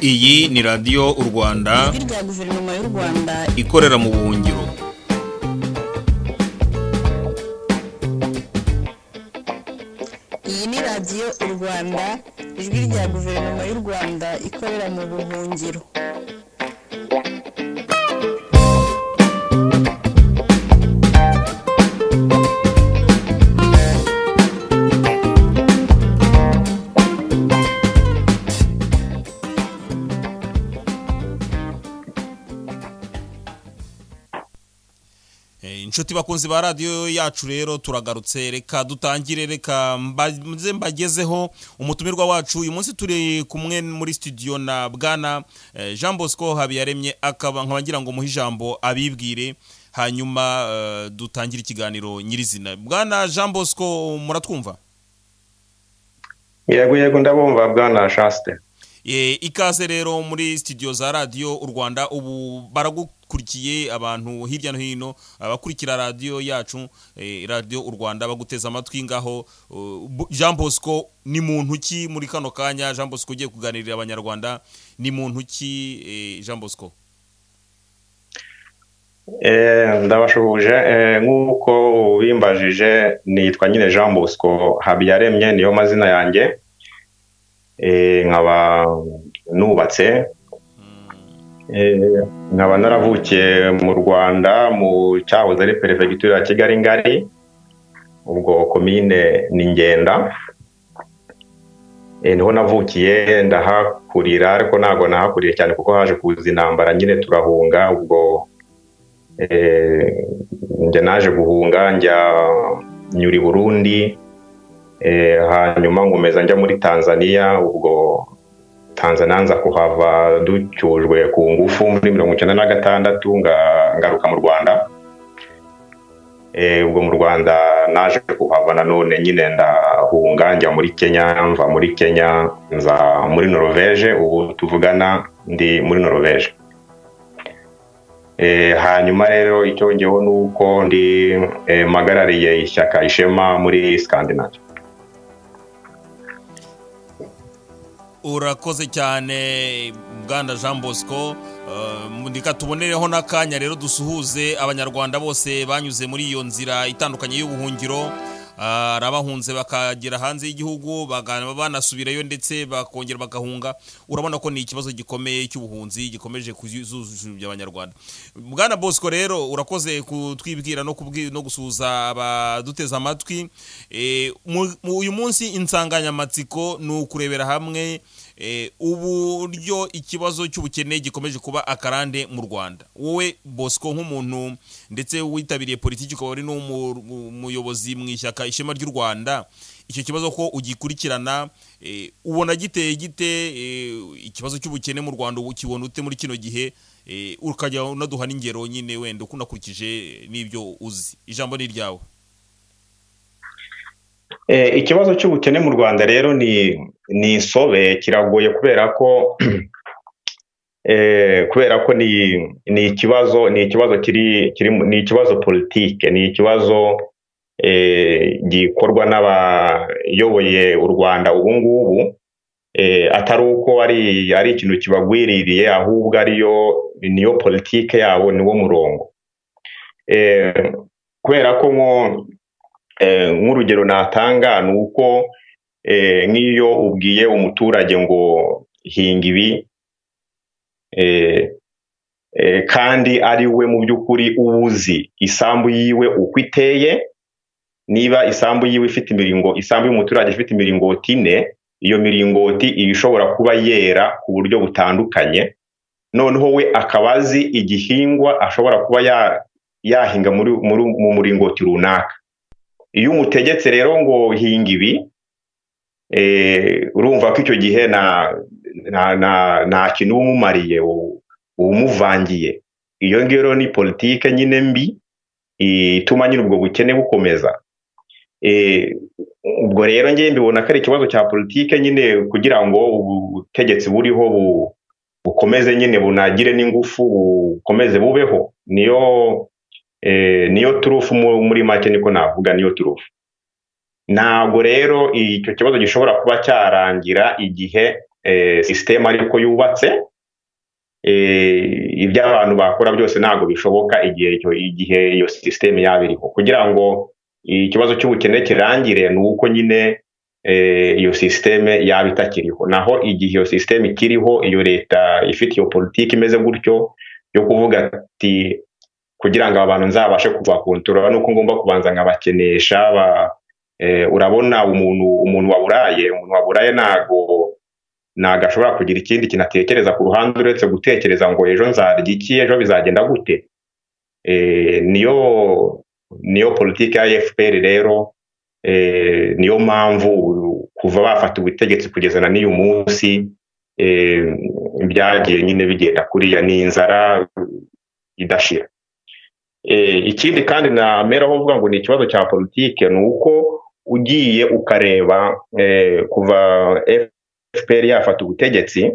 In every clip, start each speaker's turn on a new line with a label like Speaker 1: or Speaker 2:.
Speaker 1: Iyi ni radiyo u Rwanda
Speaker 2: ijwi rya guverinoma y'u Rwanda
Speaker 1: ikorera mu buhungiro.
Speaker 2: Iyi ni radiyo u Rwanda ijwi rya guverinoma y'u Rwanda ikorera mu buhungiro.
Speaker 1: Inshuti bakunzi ba radio yacu rero turagarutse, reka dutangire, reka mbagezeho umutumirwa wacu. Uyu munsi turi kumwe muri studio na bwana Jean Bosco Habiyaremye, akaba nkabagira ngo muhe ijambo abibwire hanyuma dutangire ikiganiro nyirizina. Bwana Jean Bosco, muratwumva?
Speaker 3: Yego ndabumva bwana Shaste.
Speaker 1: Ikaze rero muri studio za radio u Rwanda. Ubu baragukurikiye abantu hirya no hino, abakurikira radio yacu, radio u Rwanda baguteza amatwi ngaho. Jean Bosco ni muntu ki muri kano kanya? Jean Bosco ugiye kuganirira abanyarwanda, ni muntu ki Jean Bosco?
Speaker 3: Ndabashuhuje, nkuko ubimbajije, nitwa nyine Jean Bosco Habiyaremye, niyo mazina yanjye. Nkaba nubatse, nkaba naravukiye mu Rwanda mu cyahoze ari perefegitura ya Kigali ngari, ubwo komine ni Ngenda. Niho navukiye ndahakurira, ariko ntago nahakuriye cyane kuko haje kuza intambara nyine turahunga. Ubwo njye naje guhunga njya nyuri Burundi, hanyuma ngomeza njya muri Tanzania. Ubwo Tanzania nza kuhava ducyujwe ku ngufu muri 1996, ngaruka mu Rwanda. Ubwo mu Rwanda naje kuhava nanone nyine ndahunga njya muri Kenya, mva muri Kenya nza muri Norvège. Ubu tuvugana ndi muri Norvège. Hanyuma rero icyo ngeho nuko ndi magarariye ishyaka Ishema muri Scandinavia.
Speaker 1: Urakoze cyane bwana Jean Bosco. Ndika tubonereho nakanya rero dusuhuze abanyarwanda bose banyuze muri iyo nzira itandukanye y'ubuhungiro, arabahunze bakagera hanze y'igihugu banasubirayo ndetse bakongera bagahunga. Urabona ko ni ikibazo gikomeye cy'ubuhunzi gikomeje kuzuzubya abanyarwanda. Bwana Bosco rero urakoze kutwibwira no gusuhuza abaduteza amatwi. Uyu munsi insanganyamatsiko ni ukurebera hamwe uburyo ikibazo cy'ubukene gikomeje kuba akarande mu Rwanda. Wowe Bosco nk'umuntu ndetse witabiriye politiki, ukaba ari n'umuyobozi mu ishyaka Ishema ry'u Rwanda, icyo kibazo ko ugikurikirana, ubona giteye gite? Ikibazo cy'ubukene mu Rwanda ukibona ute muri kino gihe? Ukajya unaduha n'ingero nyine wenda ukunakurikije n'ibyo uzi. Ijambo ni ryawe.
Speaker 3: Ikibazo cy'ubukene mu Rwanda rero ni insobe, kiragoye kubera ko ni ikibazo politike, ni ikibazo gikorwa n'abayoboye u Rwanda ubu ngubu, atari uko ari ikintu kibagwiririye, ahubwo niyo politike yabo, niwo murongo. Kubera ko nk'urugero natanga ni uko nk'iyo ubwiye umuturage ngo hinga ibi, kandi ari we mu by'ukuri ubuzi isambu yiwe uko iteye, niba isambu yiwe ifite isambu y'umuturage ifite imiringoti 4, iyo miringoti ishobora kuba yera ku buryo butandukanye, noneho we akabazi igihingwa ashobora kuba yahinga mu muringoti runaka. Iyo umutegetse rero ngo hinga ibi, urumva ko icyo gihe nta kintu umumariye, umuvangiye. Iyo ngero ni politike nyine mbi ituma nyine ubwo bukene bukomeza. Ubwo rero ngiye mbibona ko ari ikibazo cya politike nyine, kugira ngo ubutegetsi buriho bukomeze nyine bunagire n'ingufu, bukomeze bubeho. Niyo turufu muri make, niko navuga, niyo turufu. Ntabwo rero icyo kibazo gishobora kuba cyarangira igihe system ariko yubatse, ibyo abantu bakora byose ntago bishoboka igihe iyo system yabiriho. Kugira ngo ikibazo cy'ubukene kirangire nuko nyine iyo system yaba itakiriho. Naho igihe iyo system ikiriho, iyo leta ifite iyo politiki imeze gutyo yo kuvuga ati kugira ngo abantu nzabashe kubakontorora nuko ngomba kubanza ngabakenesha urabona umuntu waburaye ntago ashobora kugira ikindi kinatekereza ku ruhande uretse gutekereza ngo ejo nzarya iki, ejo bizagenda gute. niyo politiki ya FPR rero, niyo mpamvu kuva bafata ubutegetsi kugeza na n'uyu munsi byagiye nyine bigenda kuriya n'inzara idashira. Ikindi kandi nameraho mvuga ngo ni ikibazo cya politiki, ni uko ugiye ukareba kuva FPR yafata ubutegetsi,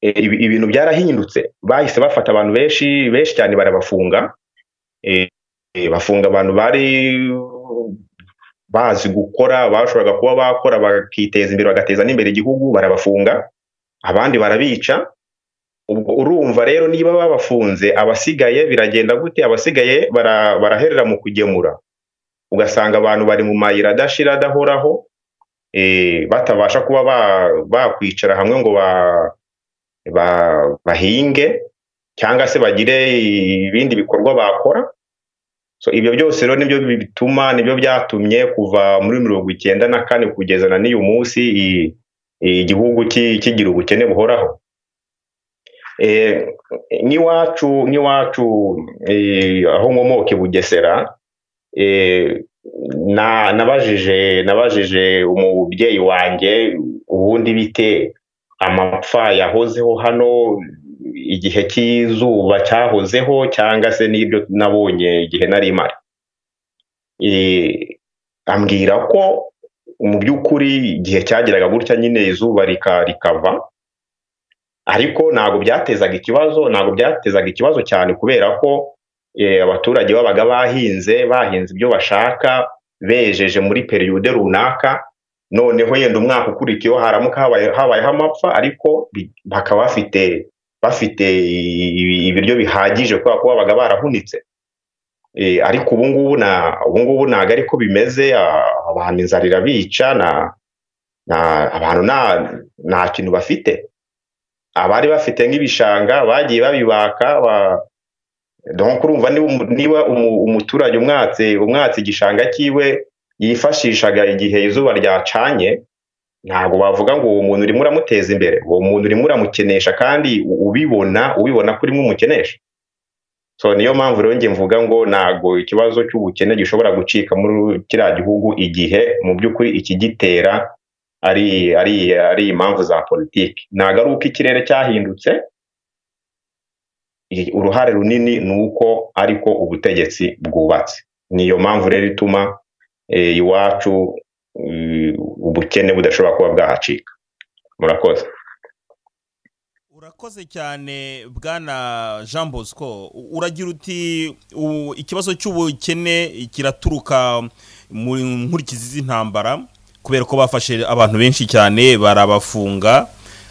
Speaker 3: ibintu byarahindutse. Bahise bafata abantu benshi cyane barabafunga, bafunga abantu bari bazi gukora, bashoboraga kuba bakora bakiteza imbere bagateza n'imbere igihugu, barabafunga, abandi barabica. Ubwo urumva rero niba babafunze, abasigaye biragenda gute? Abasigaye baraherera mu kugemura, ugasanga abantu bari mu mayira adashira adahoraho, batabasha kuba bakwicara hamwe ngo bahinge cyangwa se bagire ibindi bikorwa bakora. So ibyo byose rero nibyo byatumye kuva muri 1994 kugeza na n'uyu munsi igihugu kigira ubukene buhoraho. N'iwacu aho nkomoke Bugesera, nabajije umubyeyi wanjye ubundi bite amapfa yahozeho hano igihe cy'izuba cyahozeho cyangwa se n'ibyo nabonye igihe nari mari. Ambwira ko mu by'ukuri igihe cyageraga gutya nyine izuba rikava, ariko ntago byatezaga ikibazo cyane, kubera ko abaturage babaga bahinze ibyo bashaka, bejeje muri periode runaka, noneho yenda umwaka ukurikiyeho haramuka habayeho amapfa, ariko bakaba bafite ibiryo bihagije kubera ko babaga barahunitse. Ariko ubu ngubu ntago ariko bimeze. Abantu inzara irabica, abantu nta kintu bafite. Abari bafite nk'ibishanga bagiye babibaka, donc urumva niba umuturage umwatse igishanga kiwe yifashishaga igihe izuba ryacanye, ntago bavuga ngo uwo muntu urimo uramuteza imbere, uwo muntu urimo uramukenesha, kandi ubibona ko urimo umukenesha. So niyo mpamvu rero nge mvuga ngo ntago ikibazo cy'ubukene gishobora gucika muri kiriya gihugu igihe mu by'ukuri ikigitera ari impamvu za politiki. Ntago ari uko ikirere cyahindutse, uruhare runini ni uko ariko ubutegetsi bwubatse. Niyo mpamvu rero ituma iwacu ubukene budashobora kuba bwahacika. Murakoze.
Speaker 1: Urakoze cyane Bwana Jean Bosco. Uragira uti ikibazo cy'ubukene kiraturuka mu nkurikizi z'intambara, kubera ko bafashe abantu benshi cyane barabafunga,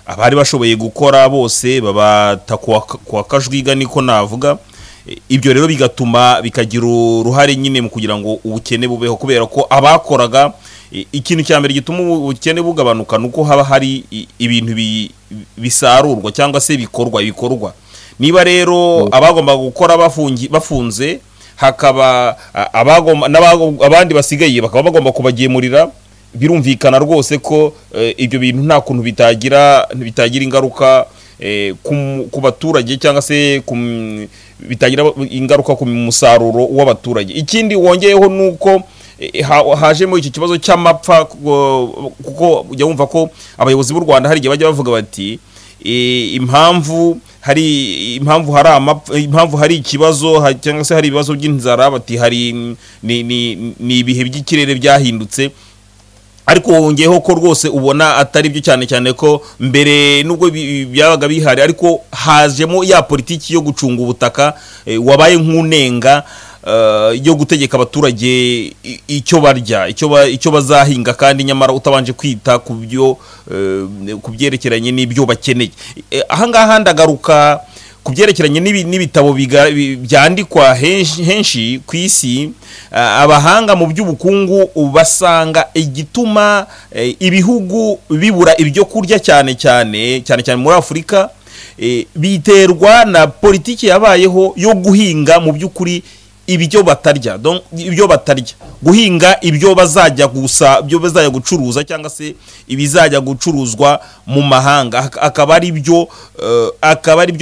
Speaker 1: abari bashoboye gukora bose babata kwa kajwiga, niko navuga. Ibyo rero bikagira uruhare nyine mu kugira ngo ubukene bubeho, kubera ko abakoraga, ikintu cya mbere gituma ubukene bugabanuka nuko haba hari ibintu bisarurwa cyangwa se bikorwa. Niba rero abagomba gukora bafunze, hakaba abandi basigaye bakaba bagomba kubagemurira, birumvikana rwose ko ibyo bintu nta kuntu bitagira ingaruka ku baturage, cyangwa se bitagira ingaruka ku musaruro w'abaturage. Ikindi wongeyeho nuko hajemo iki kibazo cy'amapfa, kuko ujya wumva ko abayobozi b'u Rwanda hari igihe bajya bavuga bati impamvu hari ikibazo cyangwa se hari ibibazo by'inzara, bati hari ni ibihe by'ikirere byahindutse. Ariko wongeyeho ko rwose ubona atari byo, cyane ko mbere nubwo byabaga bihari, ariko hajemo ya politiki yo gucunga ubutaka wabaye nk'unenga yo gutegeka abaturage icyo barya icyo bazahinga kandi nyamara utabanje kwita ku byerekeranye n'ibyo bakeneye. Ahangaha ndagaruka ku byerekeranye n'ibitabo byandikwa henshi ku isi. Abahanga mu by'ubukungu basanga igituma ibihugu bibura ibyo kurya cyane muri Afurika biterwa na politiki yabayeho yo guhinga mu by'ukuri ibyo batarya, guhinga ibyo bazajya gucuruza cyangwa se ibizajya gucuruzwa mu mahanga, akaba ari byo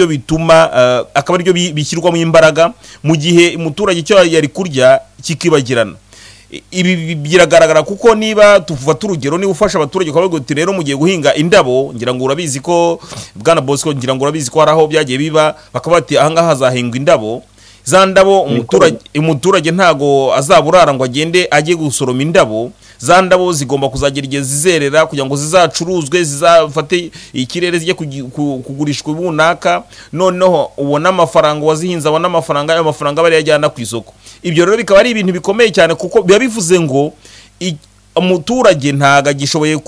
Speaker 1: bituma akaba ari byo bishyirwamo imbaraga, mu gihe umuturage cyo yari kurya kikibagirana. Ibi biragaragara kuko niba tufata urugero, niba ufasha abaturage kwa guti rero mugiye guhinga indabo, ngira ngo urabizi ko Bwana Bosco, ngira ngo urabizi ko haraho byagiye biba bakabati ahangaha hazahingwa indabo. Za ndabo umuturage ntago azaburara ngo agende ajye gusoroma indabo. Za ndabo zigomba kuzagira igihe zizerera kugira ngo zizacuruzwe, zizafate ikirere zijye kugurishwa bunaka, noneho ubona amafaranga wazihinza, abona amafaranga, ayo mafaranga bari yajyana ku isoko. Ibyo rero bikaba ari ibintu bikomeye cyane kuko biba bivuze ngo umuturage ntago agishoboye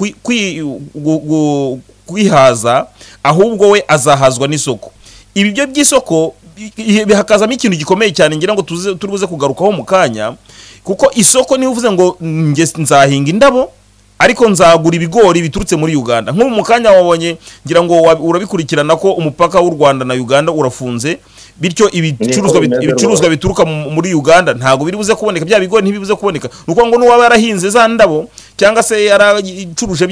Speaker 1: kwihaza, ahubwo we azahazwa n'isoko. Ibi byo by'isoko bihakazamo ikintu gikomeye cyane ngira ngo turubuze kugarukaho mu kanya, kuko isoko ni uvuze ngo nzahinga indabo ariko nzagura ibigori biturutse muri Uganda. Nko mu kanya wabonye ngira ngo urabikurikirana ko umupaka w'u Rwanda na Uganda urafunze, bityo ibicuruzwa bituruka muri Uganda ntago biribuze kuboneka, bya bigori ntibibuze kuboneka. Nuko ngo nuwaba yarahinze za ndabo cyangwa se yaracuruje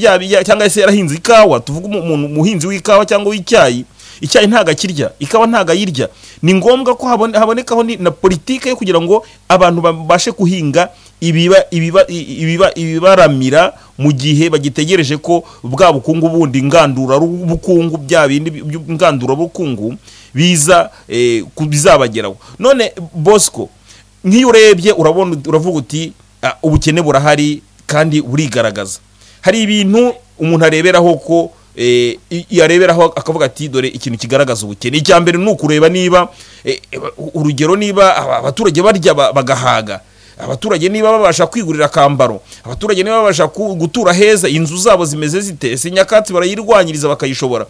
Speaker 1: cyangwa se yarahinze ikawa, tuvuga umuntu muhinzi w'ikawa cyangwa w'icyayi, icyayi ntaga kirya, ikawa ntaga yirya. Ni ngombwa ko habonekaho na politike yo kugira ngo abantu babashe kuhinga ibibaramira mu gihe bagitegereje ko bwa bukungu bundi ngandura bukungu bya bindi ngandura bukungu bizabageraho. None Bosco, nk'iyo urebye uravuga uti ubukene burahari kandi burigaragaza. Hari ibintu umuntu areberaho ko yareberaho akavuga ati dore ikintu kigaragaza ubukene. Icya mbere ni ukureba niba urugero niba abaturage barya bagahaga, abaturage niba babasha kwigurira akambaro, abaturage niba babasha gutura heza, inzu zabo zimeze zite, ese nyakatsi barayirwanyiriza bakayishobora.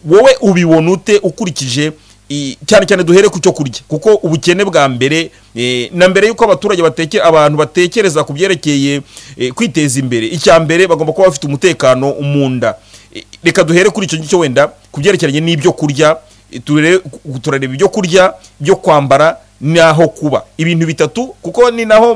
Speaker 1: Wowe ubibona ute ukurikije cyane duhere ku cyo kurya, kuko ubukene bwa mbere na mbere yuko abaturage abantu batekereza ku byerekeye kwiteza imbere, icya mbere bagomba kuba bafite umutekano umunda. Reka duhere kuri icyo ngicyo wenda kubyerekeranye n'ibyo kurya, turareba ibyo kurya, byo kwambara, naho kuba. Ibintu bitatu, kuko ni nabo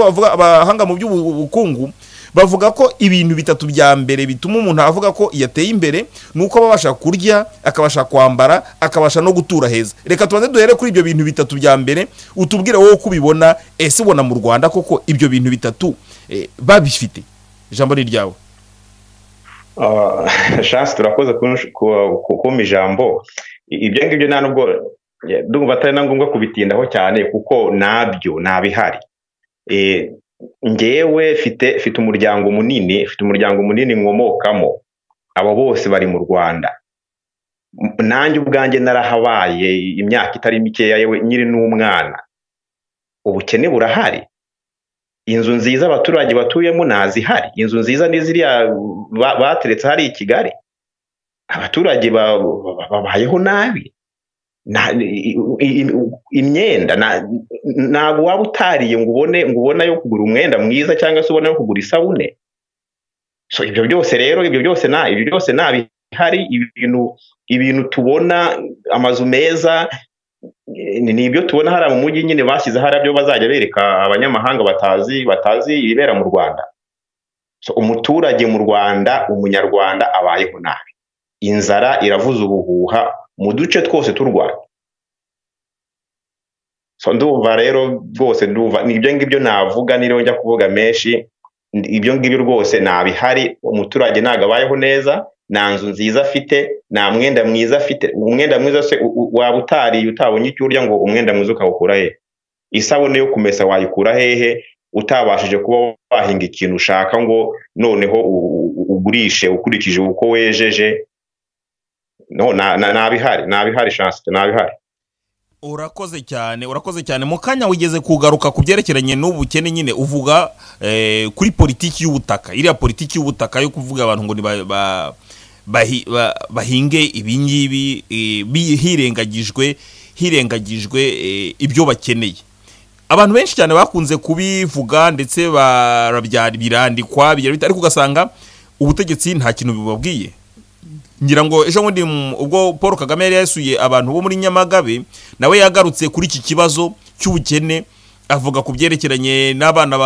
Speaker 1: bavuga abahanga mu by'ubukungu bavuga ko ibintu bitatu bya mbere bituma umuntu avuga ko yateye imbere nuko babasha kurya, akabasha kwambara, akabasha no gutura heza. Reka tubanze duhere kuri ibyo bintu bitatu bya mbere, utubwire wowe uko ubibona. Ese ubona mu Rwanda koko ibyo bintu bitatu babifite? Ijambo ni ryawe.
Speaker 3: Chance, turakoze kumpa ijambo. Ibyo ngibyo nta nubwo ndumva atari na ngombwa kubitindaho cyane kuko nabyo nabihari. Ngewe mfite umuryango munini nkomokamo, abo bose bari mu Rwanda. Nanjye ubwanjye narahabaye imyaka itari mikeya, yewe nyiri n'umwana. Ubukene burahari. Inzu nziza abaturage batuyemo nazihari. Inzu nziza n'iziriya bateretse hari i Kigali. Abaturage babayeho nabi. Imyenda ntabwo waba utariye ngo ubona yo kugura umwenda mwiza cyangwa se ubona yo kugura isabune. So ibyo byose nabihari. Ibintu tubona, amazu meza, ni ibyo tubona hari mu mujyi nyine bashyize hari byo bazajya bereka abanyamahanga batazi ibibera mu Rwanda. So umuturage mu Rwanda, umunyarwanda abayeho nabi. Inzara iravuza ubuhuha mu duce twose t'u Rwanda. So ndumva rero rwose nibyo ngibyo navuga, niriho njya kuvuga menshi. Ibyo ngibyo rwose nabihari. Umuturage ntago abayeho neza, nta nzu nziza afite, nta mwenda mwiza afite. Umwenda mwiza se waba utabonye icyo urya ngo umwenda mwiza ukawukura he? Isabune yo kumesa wayikura hehe utabashije kuba wahinga ikintu ushaka ngo noneho ugurishe ukurikije uko wejeje? No, nabihari Chance, nabihari.
Speaker 1: urakoze cyane mu kanya wigeze kugaruka ku byerekeranye n'ubukene nyine uvuga kuri politiki y'ubutaka, iriya politiki y'ubutaka yo kuvuga abantu ngo bahinge ibingibi hirengagijwe ibyo bakeneye. Abantu benshi cyane bakunze kubivuga ndetse birandikwa ariko ugasanga ubutegetsi nta kintu bibabwiye. Ngira ngo ejo bundi ubwo Paul Kagame yari yasuye abantu bo muri Nyamagabe, nawe yagarutse kuri iki kibazo cy'ubukene, avuga ku byerekeranye n'abana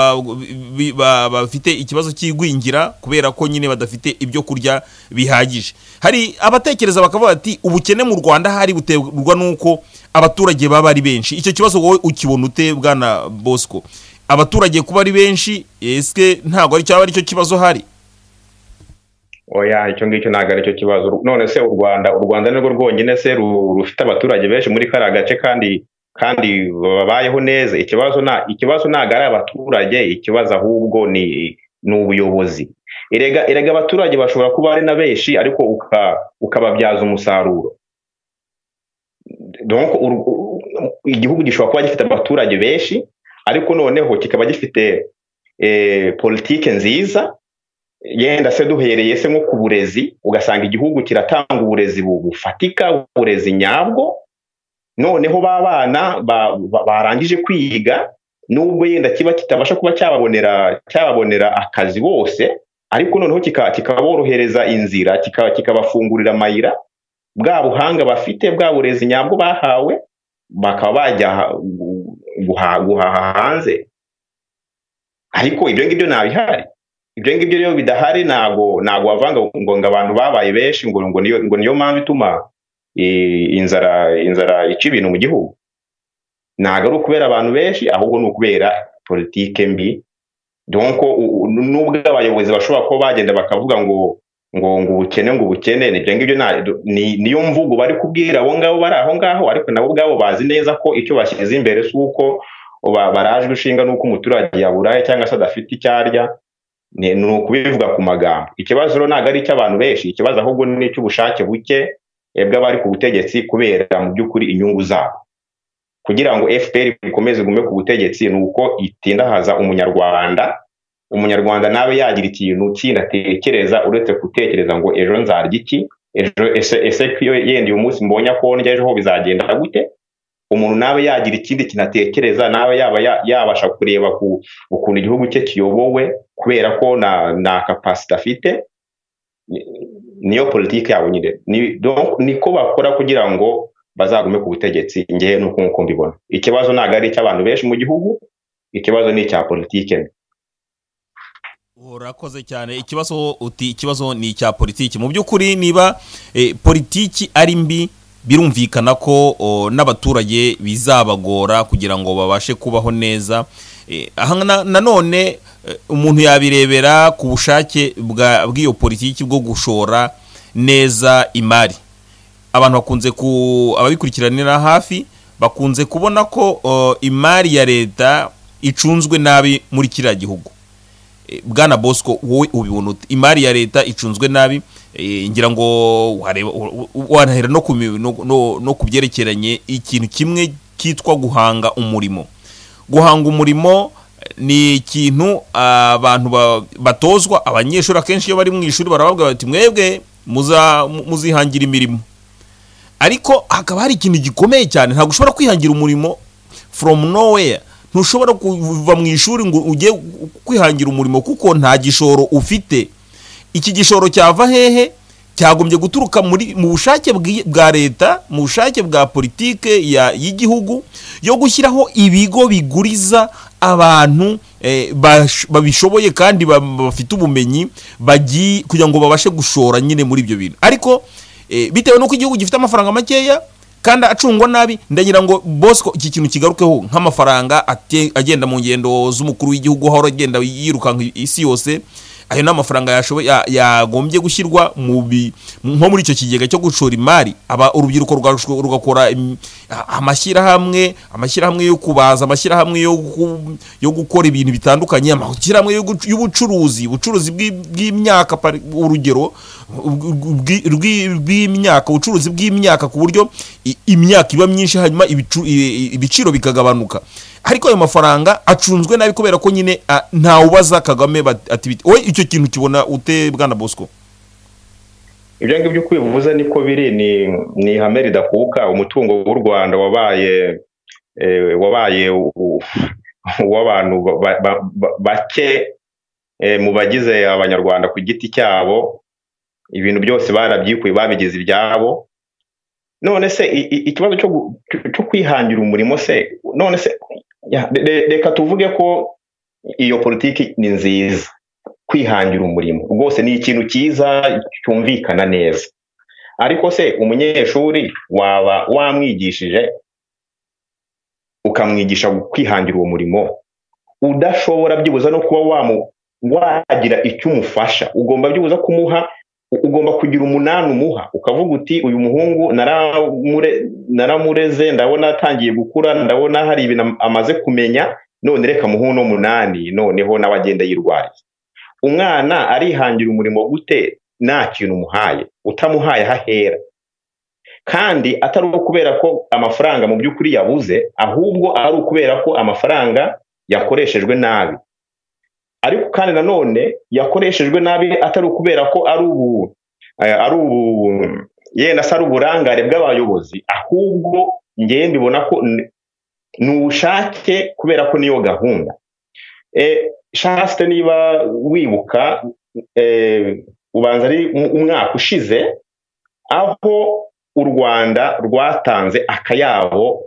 Speaker 1: bafite ikibazo cy'igwingira kubera ko nyine badafite ibyo kurya bihagije. Hari abatekereza bakavuga ati ubukene mu Rwanda hari buterwa nuko abaturage baba ari benshi. Icyo kibazo wowe ukibona ute Bwana Bosco? Abaturage kuba ari benshi eske ntago ari cyaba ari cyo kibazo hari?
Speaker 3: Oya, icyo ngicyo ntago ari cyo kibazo. None se u Rwanda nirwo rwonyine se rufite abaturage benshi muri kara gace kandi babayeho neza? Ikibazo ntago ari abaturage, ikibazo ahubwo ni ubuyobozi. Erega abaturage bashobora kuba ari na benshi ariko ukababyaza umusaruro. Donc igihugu gishobora kuba gifite abaturage benshi ariko noneho kikaba gifite politike nziza, yenda se duhereye se nko ku burezi, ugasanga igihugu kiratanga uburezi bufatika, uburezi nyabwo, noneho babana barangije kwiga nubwo yenda kiba kitabasha kuba cyababonera akazi bose, ariko noneho kikaborohereza inzira, kikabafungurira amayira, bwa buhanga bafite, bwa burezi nyabwo bahawe, bakaba bajya guhaha hanze. Ariko ibyo ngibyo ntabihari. Ibyo ngibyo rero bidahari, ntago wavanga ngo abantu babaye benshi ngo niyo mpamvu ituma inzara ica ibintu mu gihugu. Ntago ari ukubera abantu benshi, ahubwo ni ukubera politike mbi. Donc nubwo abayobozi bashobora kuba bagenda bakavuga ngo ubukene nibyo ngibyo, niyo mvugo bari kubwira abo ngabo bari aho ngaho, ariko nabo ubwabo bazi neza ko icyo bashyize imbere si uko barajwe ishinga n'uko umuturage yaburaye cyangwa se adafite icyo arya, ni ukubivuga ku magambo. Ikibazo rero ntago ari icy'abantu benshi, ikibazo ahubwo ni icy'ubushake buke bw'abari ku butegetsi kubera mu by'ukuri inyungu zabo. Kugira ngo FPR ikomeze gume ku butegetsi ni uko itindahaza umunyarwanda nawe yagira ikintu kinatekereza uretse gutekereza ngo ejo nzarya iki, ese yenda uyu munsi mbonye ko ndya ejo ho bizagenda gute. Umuntu nawe yagira ikindi kinatekereza, nawe yabasha kureba ukuntu igihugu cye kiyobowe kubera ko na capacity afite. Niyo politike yabo nyine, niko bakora kugira ngo bazagume ku butegetsi. Ngewe nuko mbibona ikibazo ntago ari icy'abantu benshi mu gihugu, ikibazo ni icya politike.
Speaker 1: Urakoze cyane. Ikibazo ni icya politiki. Mu by'ukuri niba politiki ari mbi, birumvikana ko n'abaturage bizabagora kugira ngo babashe kubaho neza. Nanone umuntu yabirebera ku bushake bw'iyo politiki bwo gushora neza imari. Abantu ababikurikiranira hafi bakunze kubona ko imari ya leta icunzwe nabi muri kiriya gihugu. Bwana Bosco, wowe ubibona ute? Imari ya leta icunzwe nabi, ngira ngo wanahera no kubyerekeranye ikintu kimwe kitwa guhanga umurimo. Guhanga umurimo ni ikintu abantu batozwa. Abanyeshuri akenshi iyo bari mu ishuri barababwira bati mwebwe muzihangira imirimo, ariko hakaba hari ikintu gikomeye cyane. Ntabwo ushobora kwihangira umurimo from nowhere. Ntushobora kuva mu ishuri ngo ujye kwihangira umurimo kuko nta gishoro ufite. Iki gishoro cyava hehe? Cyagombye guturuka mu bushake bwa leta, mu bushake bwa politike y'igihugu yo gushyiraho ibigo biguriza abantu babishoboye kandi bafite ubumenyi kugira ngo babashe gushora nyine muri ibyo bintu. Ariko bitewe nuko igihugu gifite amafaranga makeya kandi acungwa nabi, ndagira ngo Bosco iki kintu kigarukeho nk'amafaranga agenda mu ngendo z'umukuru w'igihugu aho agenda yiruka isi yose, ayo n'amafaranga yagombye gushyirwa nko muri icyo kigega cyo gushora imari, urubyiruko rugakora amashyirahamwe yo kubaza, amashyirahamwe yo gukora ibintu bitandukanye, amashyirahamwe y'ubucuruzi bw'imyaka, urugero bw'imyaka, ubucuruzi bw'imyaka ku buryo imyaka iba myinshi hanyuma ibiciro bikagabanuka. Ariko ayo mafaranga acunzwe nabi kubera ko nyine ntawe ubaza Kagame ati wowe icyo kintu kibona ute Bwana Bosco?
Speaker 3: Ibyo ngibyo kwivuza niko biri, ni ihame ridakuka. Umutungo w'u Rwanda wabaye w'abantu bake mu bagize abanyarwanda ku giti cyabo, ibintu byose barabyikuye babigize ibyabo. None se ikibazo cyo kwihangira umurimo se, none se reka tuvuge ko iyo politiki ni nziza, kwihangira umurimo rwose ni ikintu cyiza cyumvikana neza. Ariko se umunyeshuri waba wamwigishije ukamwigisha kwihangira uwo murimo, udashobora byibuza no kuba wagira icyo umufasha, ugomba byibuza kumuha, ugomba kugira umunani umuha, ukavuga uti uyu muhungu naramureze, ndabona atangiye gukura, ndabona hari ibintu amaze kumenya, none reka muhe no munani, noneho nawe agenda yirwariza. Umwana arihangira umurimo gute nta kintu umuhaye, utamuhaye hahera? Kandi atari ukubera ko amafaranga mu by'ukuri yabuze, ahubwo ari ukubera ko amafaranga yakoreshejwe nabi. Ariko kandi nanone yakoreshejwe nabi atari ukubera ko ari yenda ari uburangare bw'abayobozi, ahubwo ngewe mbibona ko ni ubushake, kubera ko niyo gahunda. Shaste niba wibuka, ubanza ari umwaka ushize aho u Rwanda rwatanze akayabo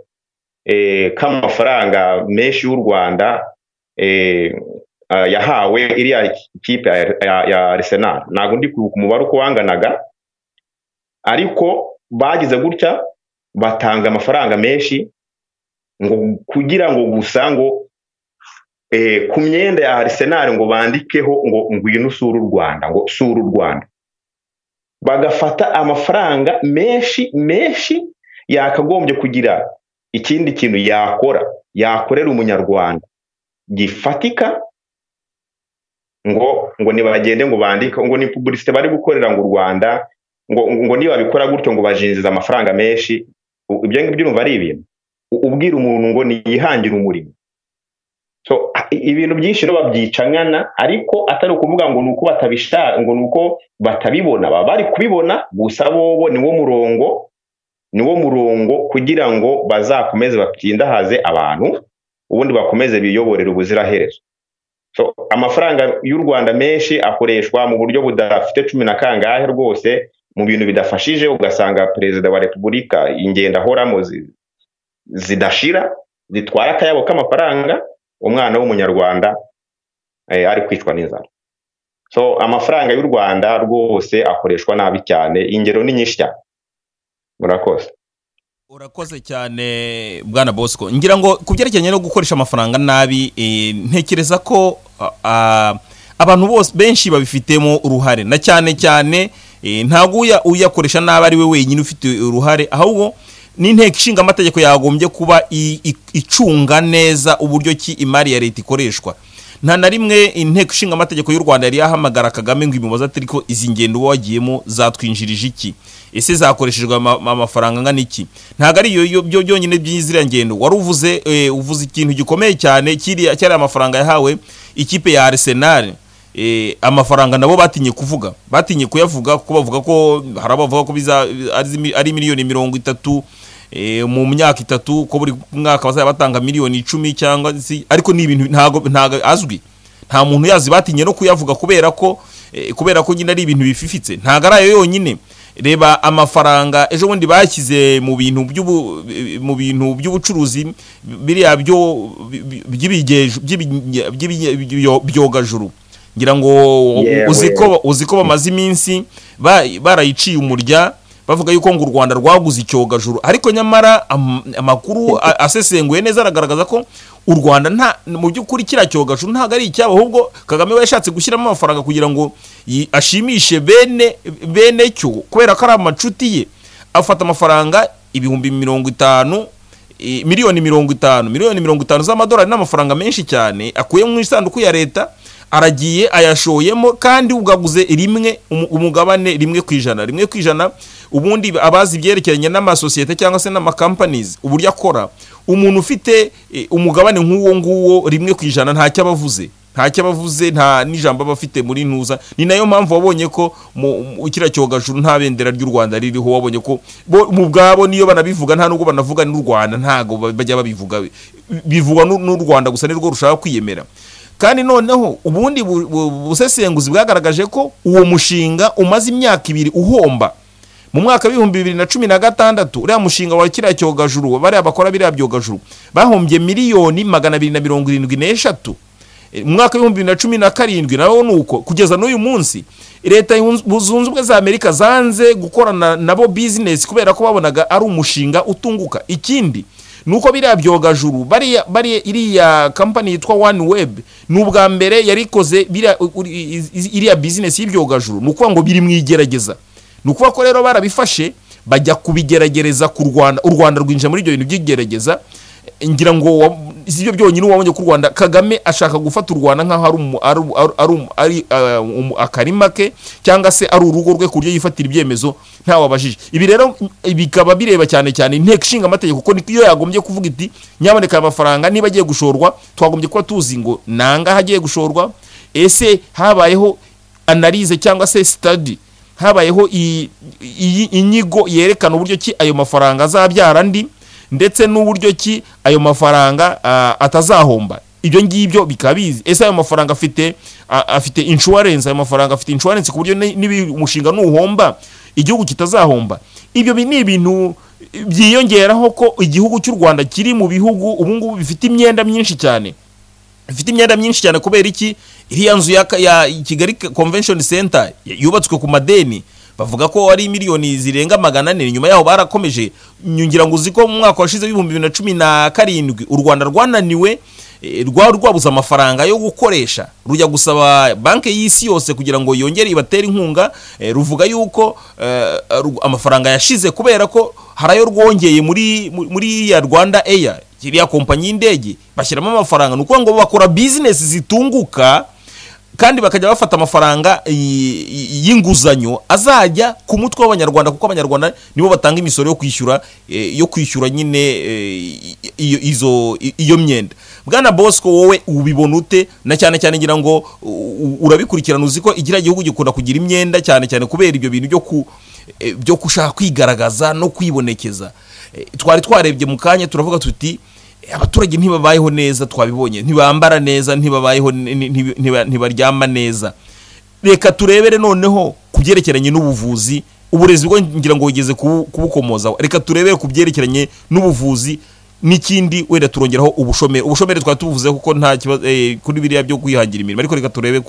Speaker 3: k'amafaranga menshi y'u Rwanda yahawe iriya kipe ya Arsenal. Ntabwo ndi ku mubare uko wanganaga, ariko bagize gutya batanga amafaranga menshi ngo kugira ngo gusa ngo ku myenda ya Arsenal ngo bandikeho ngo ngwino usura u Rwanda, ngo sura u Rwanda. Bagafata amafaranga menshi yakagombye kugira ikindi kintu yakorera umunyarwanda gifatika, ngo nibagende ngo bandika, ngo ni publicité bari gukorera ngo u Rwanda, ngo niba bikora gutyo ngo bajinjiza amafaranga menshi. Ibyo ngibyo urumva ari ibintu ubwira umuntu ngo niyihangira umurimo. So ibintu byinshi rero babyicangana, ariko atari ukuvuga ngo nuko batabishaka, ngo nuko batabibona, baba bari kubibona gusa bobo niwo murongo kugira ngo bazakomeze bakindahaze abantu, ubundi bakomeze biyoborera ubuziraherezo. So amafaranga y'u Rwanda menshi akoreshwa mu buryo budafite 10 na kangahe rwose, mu bintu bidafashije. Ugasanga perezida wa Repubulika ingenda ahoramo zidashira, zitwara akayabo k'amafaranga, umwana w'umunyarwanda ari kwicwa n'inzara. So amafaranga y'u Rwanda rwose akoreshwa nabi cyane, ingero ni nyinshi cyane.
Speaker 1: Urakoze cyane Bwana Bosco. Ngira ngo kubyerekeranye no gukoresha amafaranga nabi, ntekereza ko abantu bose benshi babifitemo uruhare, na cyane ntago uyakoresha nabi ari we wenyine ufite uruhare, ahubwo n'inteko ishinga amategeko yagombye kuba icunga neza uburyo ki imari ya leta ikoreshwa. Nta na rimwe inteko ishinga amategeko y'u Rwanda yari yahamagara Kagame ngo imubaza ati ko izi ngendo wagiyemo zatwinjirije iki, ese zakoreshejwe amafaranga ngana iki? Ntago ari yo byonyine by'izira ngendo. Waruvuze uvuze ikintu gikomeye cyane, cyari amafaranga yahawe ikipe ya Arsenal. Amafaranga nabo batinye kuyavuga, kuko bavuga ko harabavuga ko ari miliyoni 30 mu myaka 3, ko buri mwaka bazaba batanga miliyoni 10 cyangwa ariko ni ibintu ntago azwi, nta muntu yazi, batinye no kuyavuga kubera ko nyine ari ibintu bififitse. Ntago ari ayo yonyine. Reba amafaranga ejo bundi bashyize mu bintu by'ubucuruzi biriya by'byogajuru. Ngira ngo uzi ko bamaze iminsi barayiciye umurya, bavuga yuko ngo u Rwanda rwaguze icyogajuru, ariko nyamara amakuru asesenguye neza aragaragaza ko u Rwanda nta mu by'ukuri kiriya cyogajuru ntabwo ari icyabo, ahubwo Kagame we yashatse gushyiramo amafaranga kugira ngo ashimishe bene cyo, kubera ko ari amacuti ye. Afata amafaranga ibihumbi 50, miliyoni 50 z'amadolari n'amafaranga menshi cyane akuye mu isanduku ya leta, aragiye ayashoyemo, kandi ugaguze rimwe umugabane 1%. Ubundi abazi byerekeranye n'amasosiyete cyangwa se n'amacompanies uburyo akora, umuntu ufite umugabane nk'uwo 1% ntacyo abavuze, nta n'ijambo abafite muri ntuza. Ni nayo mpamvu wabonye ko kiriya cyogajuru nta bendera ry'u Rwanda ririho, wabonye ko mu bwabo niyo banabivuga nta nubwo banavuga n'u Rwanda, ntago bajya babivuga, bivugwa n'u Rwanda gusa nirwo rushaka kwiyemera. Kandi noneho ubundi busesenguzi bwagaragaje ko uwo mushinga umaze imyaka 2 uhomba. Mu mwaka wa 2016 uriya mushinga wa kiriya cyogajuru, bari abakora biriya byogajuru bahombye miliyoni 273. Mu mwaka wa 2017 nawo nuko kugeza n'uyu munsi leta zunze ubumwe za Amerika zanze gukorana nabo business kubera ko babonaga ari umushinga utunguka. Ikindi nuko biriya byogajuru bari iriya company yitwa OneWeb n'ubwa mbere yarikoze iriya business y'ibyogajuru, nuko ngo biri mwigerageza. Nuko ko rero barabifashe bajya kubigeragereza ku Rwanda, u Rwanda rwinjira muri ibyo bintu by'igerageza. Ngira ngo ibyo byonyine wabonye ku Rwanda Kagame ashaka gufata u Rwanda nkaho ari akarima ke cyangwa se ari urugo rwe kuryo yifatira ibyemezo ntawe abajije. Ibi rero bikaba bireba cyane inteko ishinga amategeko, kuko niyo yagombye kuvuga iti nyaboneka amafaranga niba agiye gushorwa twagombye kuba tuzi ngo nanga hagiye gushorwa, ese habayeho analyse cyangwa se study, habayeho inyigo yerekana uburyo ki ayo mafaranga azabyara ndi, ndetse n'uburyo ki ayo mafaranga atazahomba. Ibyo ngibyo bikabizi. Ese ayo mafaranga afite insurance, ayo mafaranga afite insurance ku buryo nibi umushinga nuhomba igihugu kitazahomba. Ibyo ni ibintu byiyongeraho ko igihugu cy'u Rwanda kiri mu bihugu ubu ngubu bifite imyenda myinshi cyane. Kubera iki? Iriya nzu ya Kigali Convention Center yubatswe ku madeni, bavuga ko ari miliyoni zirenga 400. Nyuma yaho barakomeje, nyungira ngo uziko mu mwaka washize 2017 u Rwanda rwananiwe, rwabuza amafaranga yo gukoresha, rujya gusaba banke y'isi yose kugira ngo yongere ibatere inkunga. Ruvuga yuko amafaranga yashize kubera ko harayo rwongeye muri ya Rwanda Air, kiriya kompanyi y'indege, bashyiramo amafaranga. Nuko ngo bakora business zitunguka, kandi bakajya bafata amafaranga y'inguzanyo azajya ku mutwe w'abanyarwanda, kuko abanyarwanda nibo batanga imisoro yo kwishyura nyine iyo myenda. Bwana Bosco, wowe ubibona ute? Na cyane ngira ngo urabikurikirana, uziko igira gihugu gikunda kugira imyenda cyane kubera ibyo bintu byo kushaka kwigaragaza no kwibonekeza. Twari twarebye mu kanya turavuga tuti abaturage ntibabayeho neza, twabibonye ntibambara neza, ntibabayeho ntibaryama neza. Reka turebere noneho kubyerekeranye n'ubuvuzi, uburezi bwo ngira ngo ugeze kubukomoza. Reka turebere kubyerekeranye n'ubuvuzi, n'ikindi wenda turongeraho ubushomeri twari tuvuze kuko nta kibazo kuri biriya byo kwihangira imirimo, ariko reka turebe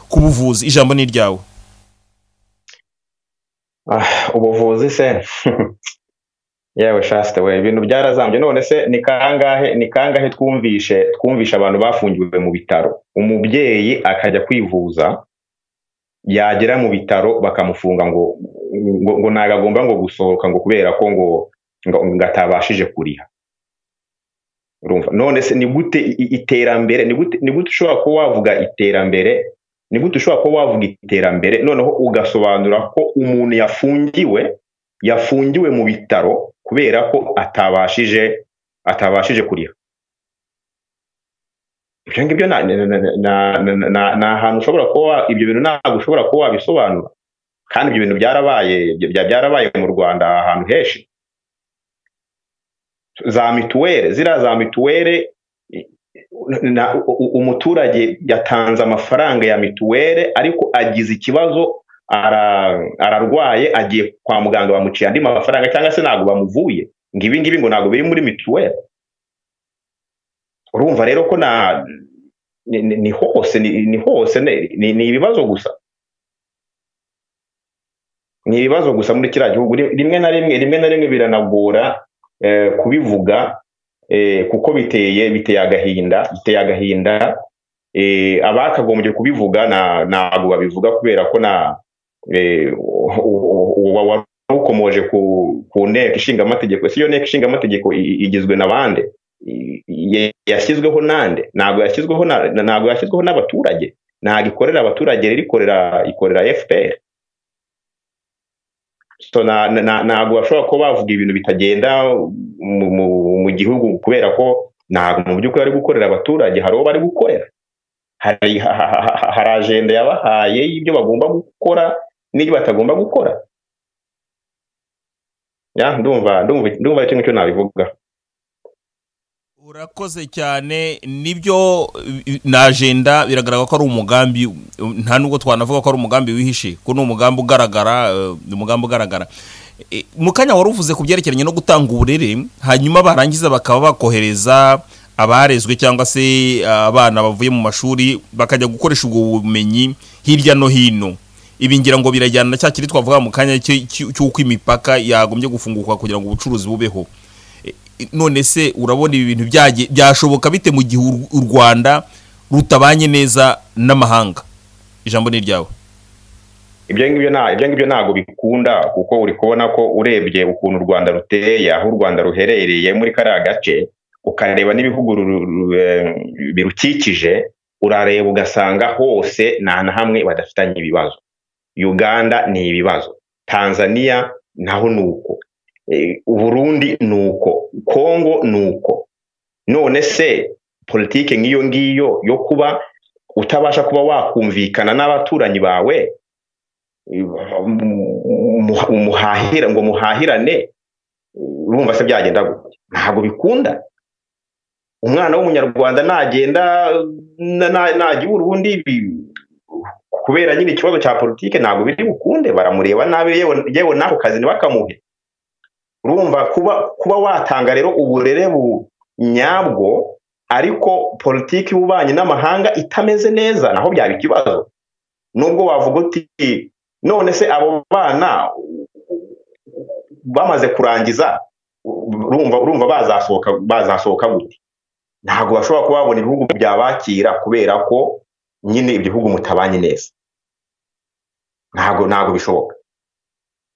Speaker 1: kubuvuzi. Ijambo ni ryawe.
Speaker 3: Ubuvuzi se yewe shaste we, ibintu byarazambye. None se ni kangahe twumvisha abantu bafungiwe mu bitaro, umubyeyi akajya kwivuza, yagera mu bitaro bakamufunga ngo nagagomba ngo gusohoka ngo kubera ko ngo atabashije kuriha. Urumva? None se ni gute iterambere, ni gute ushobora ko wavuga iterambere, ni gute ushobora ko wavuga iterambere noneho ugasobanura ko umuntu yafungiwe mu bitaro kubera ko atabashije kuriha? Ibyo ngibyo na ahantu ushobora kuba ibyo bintu ntabwo ushobora kuba wabisobanura, kandi ibyo bintu byarabaye mu Rwanda ahantu henshi. Za mituwele, umuturage yatanze amafaranga ya mituwele, ariko agize ikibazo, ararwaye, agiye kwa muganga, bamuciye andi mafaranga cyangwa se ntabwo bamuvuye, ngibi ngo ntabwo biri muri mituwele. Urumva rero ko ni hose ni ibibazo gusa, muri kiriya gihugu. Rimwe na rimwe biranagora kubivuga, kuko biteye agahinda abakagombye kubivuga ntabwo babivuga kubera ko ukomoje ku nteko ishinga amategeko. Si yo nteko ishinga amategeko igizwe na bande? Yashyizweho nande? Ntabwo yashyizweho n'abaturage, ntabwo ikorera abaturage, rero ikorera FPR. So ntabwo bashobora ko bavuga ibintu bitagenda mu gihugu kubera ko ntabwo mu by'ukuri bari gukorera abaturage. Hari uwo bari gukorera, hari agenda yabahaye y'ibyo bagomba gukora n'ibyo batagomba gukora. Ndumva icyo ngicyo nabivuga.
Speaker 1: Urakoze cyane. Nibyo na agenda biragaragara ko ari umugambi, nta nubwo twanavuga ko ari umugambi wihishe, ko ni umugambi ugaragara. Mu kanya wari uvuze ku byerekeranye no gutanga uburere, hanyuma barangiza bakaba bakohereza abarezwe cyangwa se abana bavuye mu mashuri bakajya gukoresha ubwo bumenyi hirya no hino. Ibi ngira ngo birajyana na cya kiri twavuga mu kanya cy'uko imipaka yagombye gufunguka kugira ngo ubucuruzi bubeho. None se urabona ibi bintu byashoboka bite mu gihe u Rwanda rutabanye neza n'amahanga? Ijambo ni ryawe.
Speaker 3: Ibyo ngibyo ntabwo bikunda, kuko uri kubona ko urebye ukuntu u Rwanda ruteye, aho u Rwanda ruherereye muri kariya gace, ukareba n'ibihugu birukikije, urareba ugasanga hose nta na hamwe badafitanye ibibazo. Uganda ni ibibazo, Tanzania naho nuko, Burundi nuko, Kongo nuko. None se politike nk'iyo ngiyo yo kuba utabasha kuba wakumvikana n'abaturanyi bawe, muhahirane, urumva se byagenda gute? Ntabwo bikunda. Umwana w'umunyarwanda nagenda najya Burundi kubera nyine ikibazo cya politike, ntabwo biri bukunde, baramureba nabi, yewe nako kazi ntibakamuhe. Urumva kuba watanga rero uburere nyabwo ariko politiki y'ububanyi n'amahanga itameze neza, naho byaba ikibazo. Nubwo wavuga uti none se abo bana bamaze kurangiza, urumva bazasohoka gute? Ntabwo bashobora kuba babona ibihugu byabakira kubera ko nyine ibihugu mutabanye neza. Ntabwo bishoboka.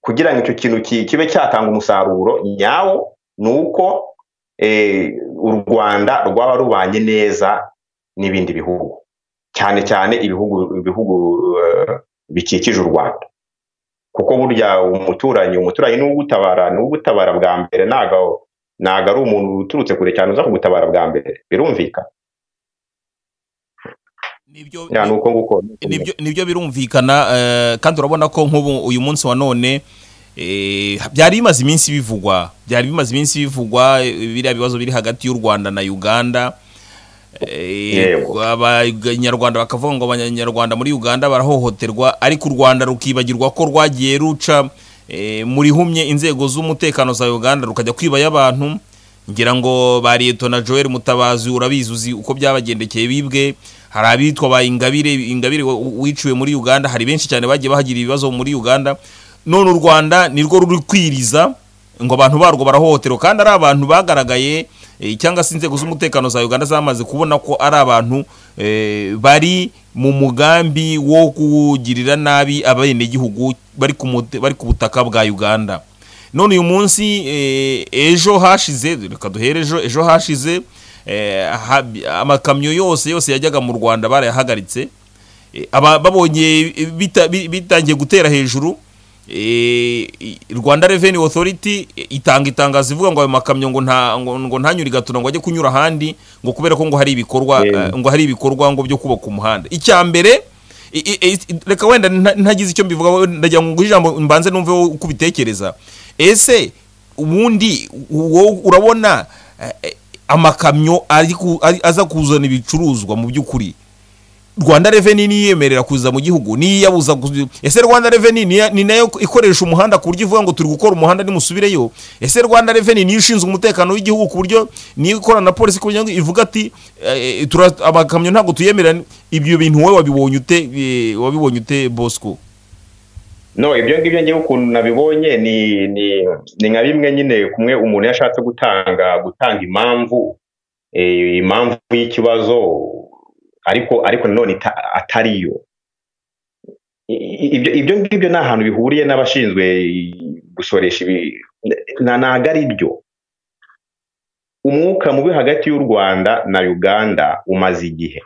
Speaker 3: Kugira ngo icyo kintu kibe cyatanga umusaruro nyawo, nuko u Rwanda rwaba rubanye neza n'ibindi bihugu, cyane cyane ibihugu bikikije u Rwanda. Kuko burya umuturanyi n'ugutabara bwa mbere, ntago ari umuntu uturutse kure cyane uza kugutabara bwa mbere, birumvikana.
Speaker 1: Nibyo birumvikana. Kandi urabona ko nk'ubu uyu munsi wa none byari bimaze iminsi bivugwa biriya bibazo biri hagati y'u Rwanda na Uganda. Abanyarwanda bakavuga ngo abanyarwanda muri Uganda barahohoterwa, ariko u Rwanda rukibagirwa ko rwagiye ruca muri humye inzego z'umutekano za Uganda rukajya kwibayo abantu. Ngira ngo ba Liyetona Joel Mutabazi, urabizi uzi uko byabagendekeye, bibwe. Hari abitwa ba Ingabire wiciwe muri Uganda, hari benshi cyane bagiye bahagira ibibazo muri Uganda. None u Rwanda nirwo ruri kwiriza ngo abantu barwo barahohoterwa, kandi ari abantu bagaragaye cyangwa se inzego z'umutekano za Uganda zamaze kubona ko ari abantu bari mu mugambi wo kugirira nabi abenegihugu bari ku butaka bwa Uganda. None uyu munsi ejo hashize amakamyo yose yajyaga mu Rwanda barayahagaritse. Babonye bitangiye gutera hejuru, Rwanda Revenue Authority itangaza ivuga ngo ayo makamyo ngo ntanyure gatuna ngo ajye kunyura ahandi, ngo kubera ko ngo hari ibikorwa ngo byo kubaka umuhanda. Icyambere reka wenda ntagize icyo mbivuga, ndagira ngo ijambo mbanze numve uko ubitekereza. Ese ubundi urabona amakamyo aza kuzana ibicuruzwa mu by'ukuri, Rwanda Revenue niyemerera kuza mu gihugu, niyabuza? Ese Rwanda Revenue ni nayo ikoresha umuhanda ku buryo ivuga ngo turi gukora umuhanda nimusubireyo? Ese Rwanda Revenue niyo ishinzwe umutekano w'igihugu ku buryo niyo ikora na polisi ku buryo ivuga ati amakamyo ntabwo tuyemerera? Ibyo bintu wowe wabibonye ute Bosco?
Speaker 3: no ibyo ngibyo ngiye ukuntu nabibonye ni nka bimwe nyine kumwe umuntu yashatse gutanga impamvu y'ikibazo ariko nanone atariyo. Ibyo ngibyo nta hantu bihuriye n'abashinzwe gusoresha ntago ari byo. Umwuka mubi hagati y'u Rwanda na Uganda umaze igihe.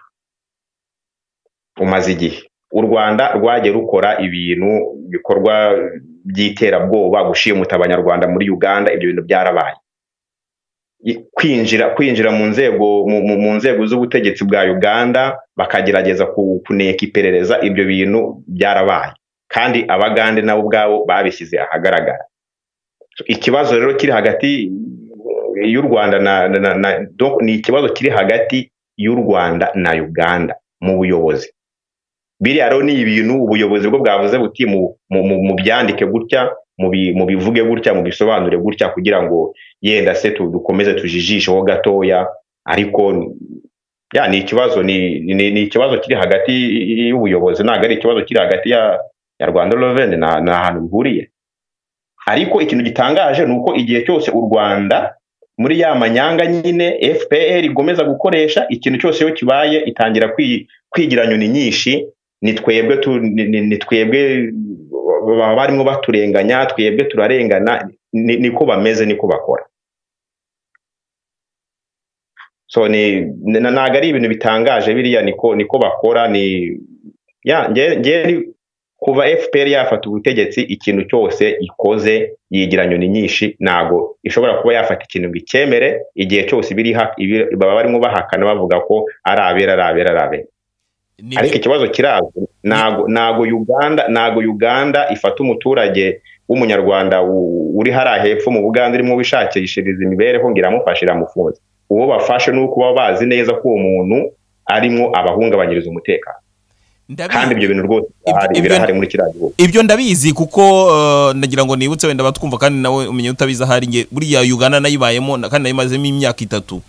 Speaker 3: U Rwanda rwagiye rukora ibintu bikorwa by'iterabwoba, gushimuta abanyarwanda muri Uganda, ibyo bintu byarabaye. Kwinjira mu nzego z'ubutegetsi bwa Uganda bakagerageza kuneka iperereza, ibyo bintu byarabaye kandi abagande nabo ubwabo babishyize ahagaragara. Ikibazo rero kiri hagati y'u Rwanda ni ikibazo kiri hagati y'u Rwanda na Uganda mu buyobozi. Biriya rero ni ibintu ubuyobozi bwo bwavuze buti mu byandike gutya, mu bivuge gutya, mu bisobanure gutya, kugira ngo yenda se dukomeze tujijisheho gatoya. Ariko ni ikibazo ni ikibazo kiri hagati y'ubuyobozi, ntabwo ari ikibazo kiri hagati ya Rwanda Revenue, na ahantu bihuriye. Ariko ikintu gitangaje ni uko igihe cyose u Rwanda muri ya manyanga nyine FPR igomeza gukoresha, ikintu cyose iyo kibaye itangira kwigira nyoni nyinshi, ni twebwe barimo baturenganya, twebwe turarengana, niko bameze, niko bakora. So ntago ari ibintu bitangaje biriya, niko bakora. Kuva FPR yafata ubutegetsi, ikintu cyose ikoze yigira nyoni nyinshi, nago ishobora kuba yafata ikintu ngo icyemere. Igihe cyose baba barimo bahakana bavuga ko ari abera. Ariko ikibazo kirazwi, nago Uganda ifata umuturage w'umunyarwanda uri hariya hepfo mu Buganda urimo wishakishiriza imibereho, ngira amufashe iramufunze. Uwo bafashe nuko baba bazi neza ko uwo muntu arimo abahungabanyiriza umutekano. Kandi ibyo bintu rwose birahari muri kiriya gihugu.
Speaker 1: Ibyo ndabizi kuko nagira ngo nibutse wenda batwumva, kandi nawe umenye utabizi ahari. Nge buriya Uganda nayibayemo kandi nayimazemo imyaka 3.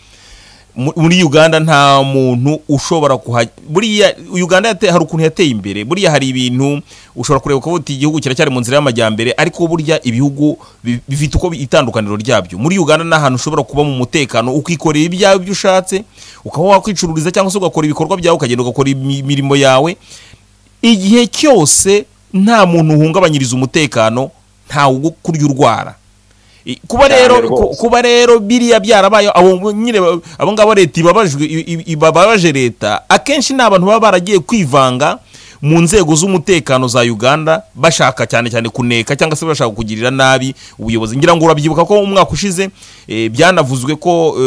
Speaker 1: Muri Uganda nta muntu ushobora buriya Uganda hari ukuntu yateye imbere. Buriya hari ibintu ushobora kureba ko igihugu kiracyari mu nzira y'amajyambere, ariko burya ibihugu bifite uko itandukaniro ryabyo. Muri Uganda nta hantu ushobora kuba mu mutekano ukikorera ibyawe byo ushatse, ukaba wakwicururiza cyangwa se ugakora ibikorwa byawe, ukagenda ugakora imirimo yawe igihe cyose, nta muntu uhungabanyiriza umutekano, nta kurya urwara. Kuba rero biriya byarabaye, abo ngabo leta ibabaje leta, akenshi ni abantu baba baragiye kwivanga mu nzego z'umutekano za Uganda, bashaka cyane kuneka cyangwa se bashaka kugirira nabi ubuyobozi. Ngira ngo urabyibuka ko umwaka ushize byanavuzwe ko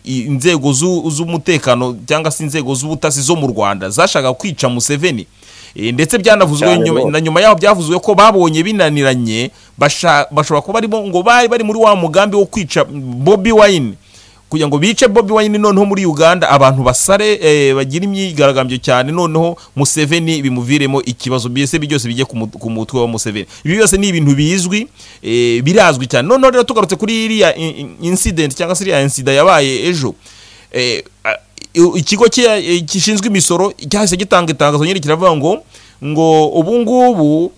Speaker 1: inzego z'umutekano cyangwa se inzego z'ubutasi zo mu Rwanda zashaka kwica Museveni. Ndetse byanavuzwe nyuma yaho byavuzwe ko babonye binaniranye, bashobora kuba bari muri wa mugambi wo kwica Bobi Wine, kugira ngo bice Bobi Wine, noneho muri Uganda abantu basare bagira imyigaragambyo cyane, noneho Museveni bimuviremo ikibazo, byose bijye ku mutwe wa Museveni. Ibi byose ni ibintu bizwi, birazwi cyane. Noneho rero tugarutse kuri iriya incident cyangwa se iriya incident yabaye ejo, ikigo kishinzwe imisoro cyahise gitanga itangazo nyine kiravuga ngo ubu ngubu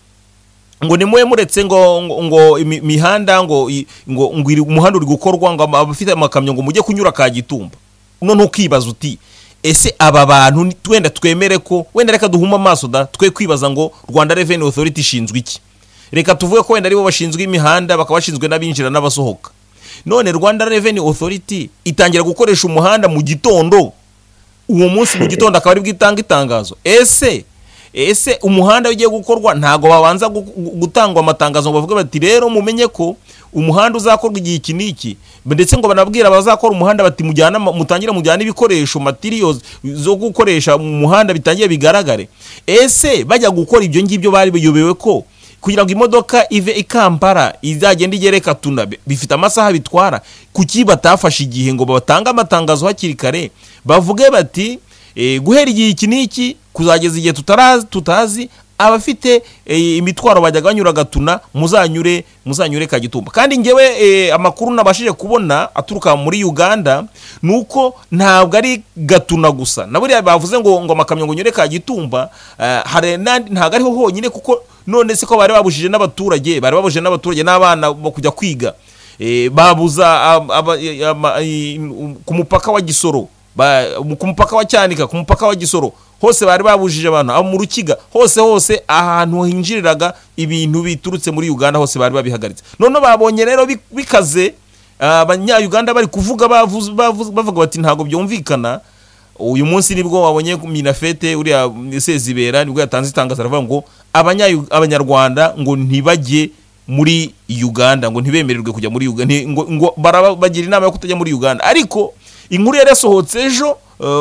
Speaker 1: ngo nimwe muretse ngo imihanda ngo umuhanda uri gukorwa, ngo abafite amakamyo ngo mujye kunyura Kagitumba. None ukibaza uti ese aba bantu twenda twemere ko wenda reka duhuma amaso twe kwibaza ngo Rwanda Revenue Authority ishinzwe iki? Reka tuvuge ko wenda aribo bashinzwe imihanda, bakabashinzwe n'abinjira n'abasohoka. None Rwanda Revenue Authority itangira gukoresha umuhanda mu gitondo, uwo munsi mu gitondo akaba ari bwitanga itangazo. Ese umuhanda ugiye gukorwa ntago babanza gutangwa amatangazo ngo bavuge bati rero mumenye ko umuhanda uzakorwa igihe iki niki, ndetse ngo banabwira abazakora umuhanda bati mutangira mujyana ibikoresho materials zo gukoresha mu muhanda bitangiye bigaragare. Ese bajya gukora ibyo ngibyo bari bayobewe ko kugira ngo imodoka ive ikampara izagenda igere Katuna bifite amasaha bitwara, kuki batafashe igihe ngo batanga amatangazo hakiri kare, bavuge bati guhera igihe iki niki kuzageza igihe tutazi abafite imitwaro bajyaga banyura Gatuna muzanyure Kagitumba. Kandi ngewe amakuru nabashije kubona aturuka muri Uganda nuko ntabwo ari Gatuna gusa, naburiya bavuze ngo amakamyo ngo nyure Kagitumba, hari ntabwo ariho honyine, kuko none se ko bari babujije n'abaturage n'abana kujya kwiga, babuza ku mupaka wa Gisoro, ku mupaka wa Cyanika, ku mupaka wa Gisoro hose bari babujije abantu, mu Rukiga hose ahantu hinjiriraga ibintu biturutse muri Uganda hose bari babihagaritse. None babonye rero bikaze, abanya-Uganda bari kuvuga bavuga bati ntago byumvikana. Uyu munsi nibwo wabonye Minafete uriya Sezibera nibwo yatanze itangazo aravuga ngo abanyarwanda ngo ntibajye muri Uganda, ngo ntibemererwe kujya muri Uganda, ngo bagira inama yo kutajya muri Uganda. Ariko inkuru yari yasohotse ejo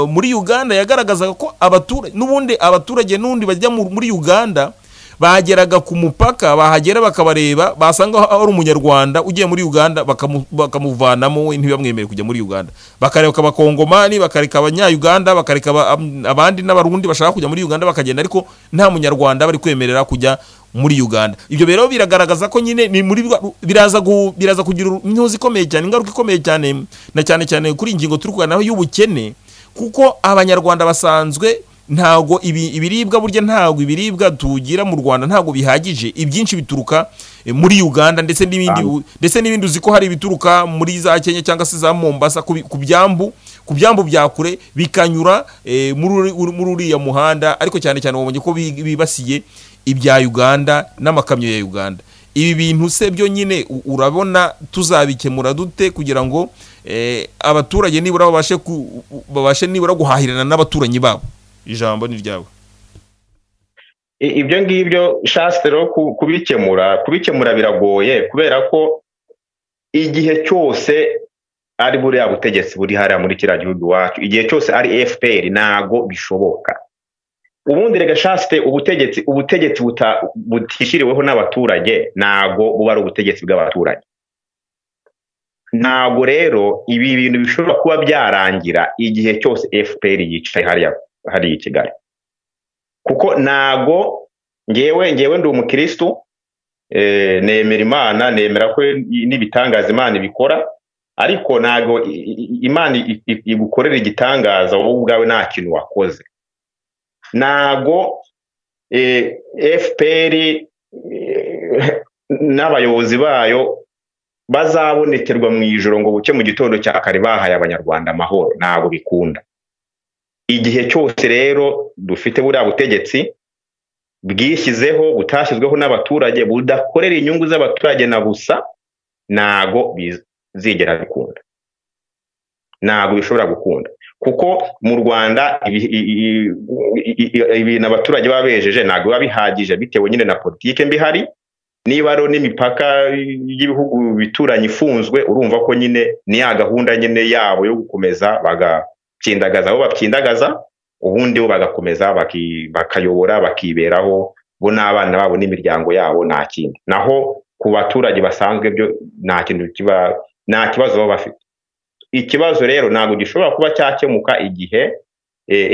Speaker 1: muri Uganda yagaragazaga ko abaturage n'undi bajya muri Uganda bageraga ku mupaka, bahagera bakabareba, basanga ari umunyarwanda ugiye muri Uganda bakamuvanamo, we ntibamwemerere kujya muri Uganda, bakareka abakongomani, bakareka abanya-Uganda, bakareka abandi n'abarundi bashaka kujya muri Uganda bakagenda, ariko nta munyarwanda bari kwemerera kujya muri Uganda. Ibyo rero biragaragaza ko nyine ni muri biraza kugira intuzi ikomeye cyane, ingaruka ikomeye cyane, na cyane kuri ingingo turi kuganiraho y'ubukene, kuko abanyarwanda basanzwe ntago ibiribwa burya ntago ibiribwa tugira mu Rwanda ntago bihagije, ibyinshi bituruka muri Uganda, ndetse n'ibindi uziko hari bituruka muri za Kenya cyangwa se za Mombasa ku byambu bya kure bikanyura muri uriya muhanda, ariko cyane wabonye ko bibasiye ibya Uganda n'amakamyo ya Uganda. Ibi bintu se byo nyine urabona tuzabikemura dute kugira ngo abaturage nibura babashe nibura guhahirana n'abaturanyi babo? Ijambo ni ryawe.
Speaker 3: Ibyo ngibyo shastero kubikemura biragoye, kubera ko igihe cyose ari buriya butegetsi buri hariya muri kiriya gihugu wacu, igihe cyose ari FPR ntago bishoboka. Ubundi rega shaste ubutegetsi butishiriweho n'abaturage ntago buba ari ubutegetsi bw'abaturage. Ntago rero ibi bintu bishobora kuba byarangira igihe cyose FPR yicaye hariya i Kigali, kuko ntago ngewe ndi umukristo, nemera Imana, nemera ko n'ibitangaza Imana ibikora, ariko ntago Imana igukorera igitangaza wowe ubwawe nta kintu wakoze. Ntago FPR n'abayobozi bayo bazabonekerwa mu ijoro ngo buke mu gitondo cya kare bahaye abanyarwanda amahoro, ntago bikunda. Igihe cyose rero dufite buriya butegetsi bwishyizeho, butashyizweho n'abaturage, budakorera inyungu z'abaturage na busa, ntago bizigera bikunda, ntago bishobora gukunda, kuko mu Rwanda ibintu abaturage babejeje ntago biba bihagije, bitewe nyine na politike mbihari. Niba rero n'imipaka y'ibihugu bituranye ifunzwe, urumva ko nyine ni ya gahunda nyine yabo yo gukomeza bagapyindagaza aho bapyindagaza, ubundi bo bagakomeza bakayobora bakiberaho bo n'abana babo n'imiryango yabo, nta kindi. Naho ku baturage basanzwe byo nta kibazo baba bafite. Ikibazo rero ntabwo gishobora kuba cyakemuka igihe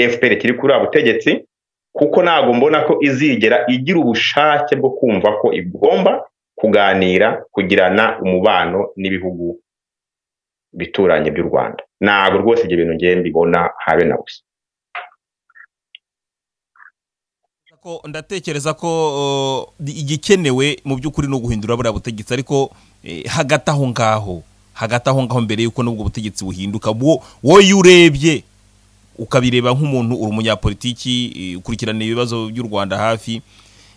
Speaker 3: FPR kiri kuri abutegetsi, kuko ntabwo mbona ko izigera igira ubushake bwo kumva ko igomba kuganira, kugirana umubano n'ibihugu bituranye by'u Rwanda. Ntabwo rwose ibyo bintu ngiye mbibona habe na gusa.
Speaker 1: Ndatekereza ko igikenewe mu by'ukuri no guhindura buriya butegetsi, ariko hagati aho ngaho mbere yuko n'ubwo butegetsi buhinduka, wowe urebye ukabireba nk'umuntu uri umunyapolitiki ukurikirana ibibazo by'u Rwanda hafi,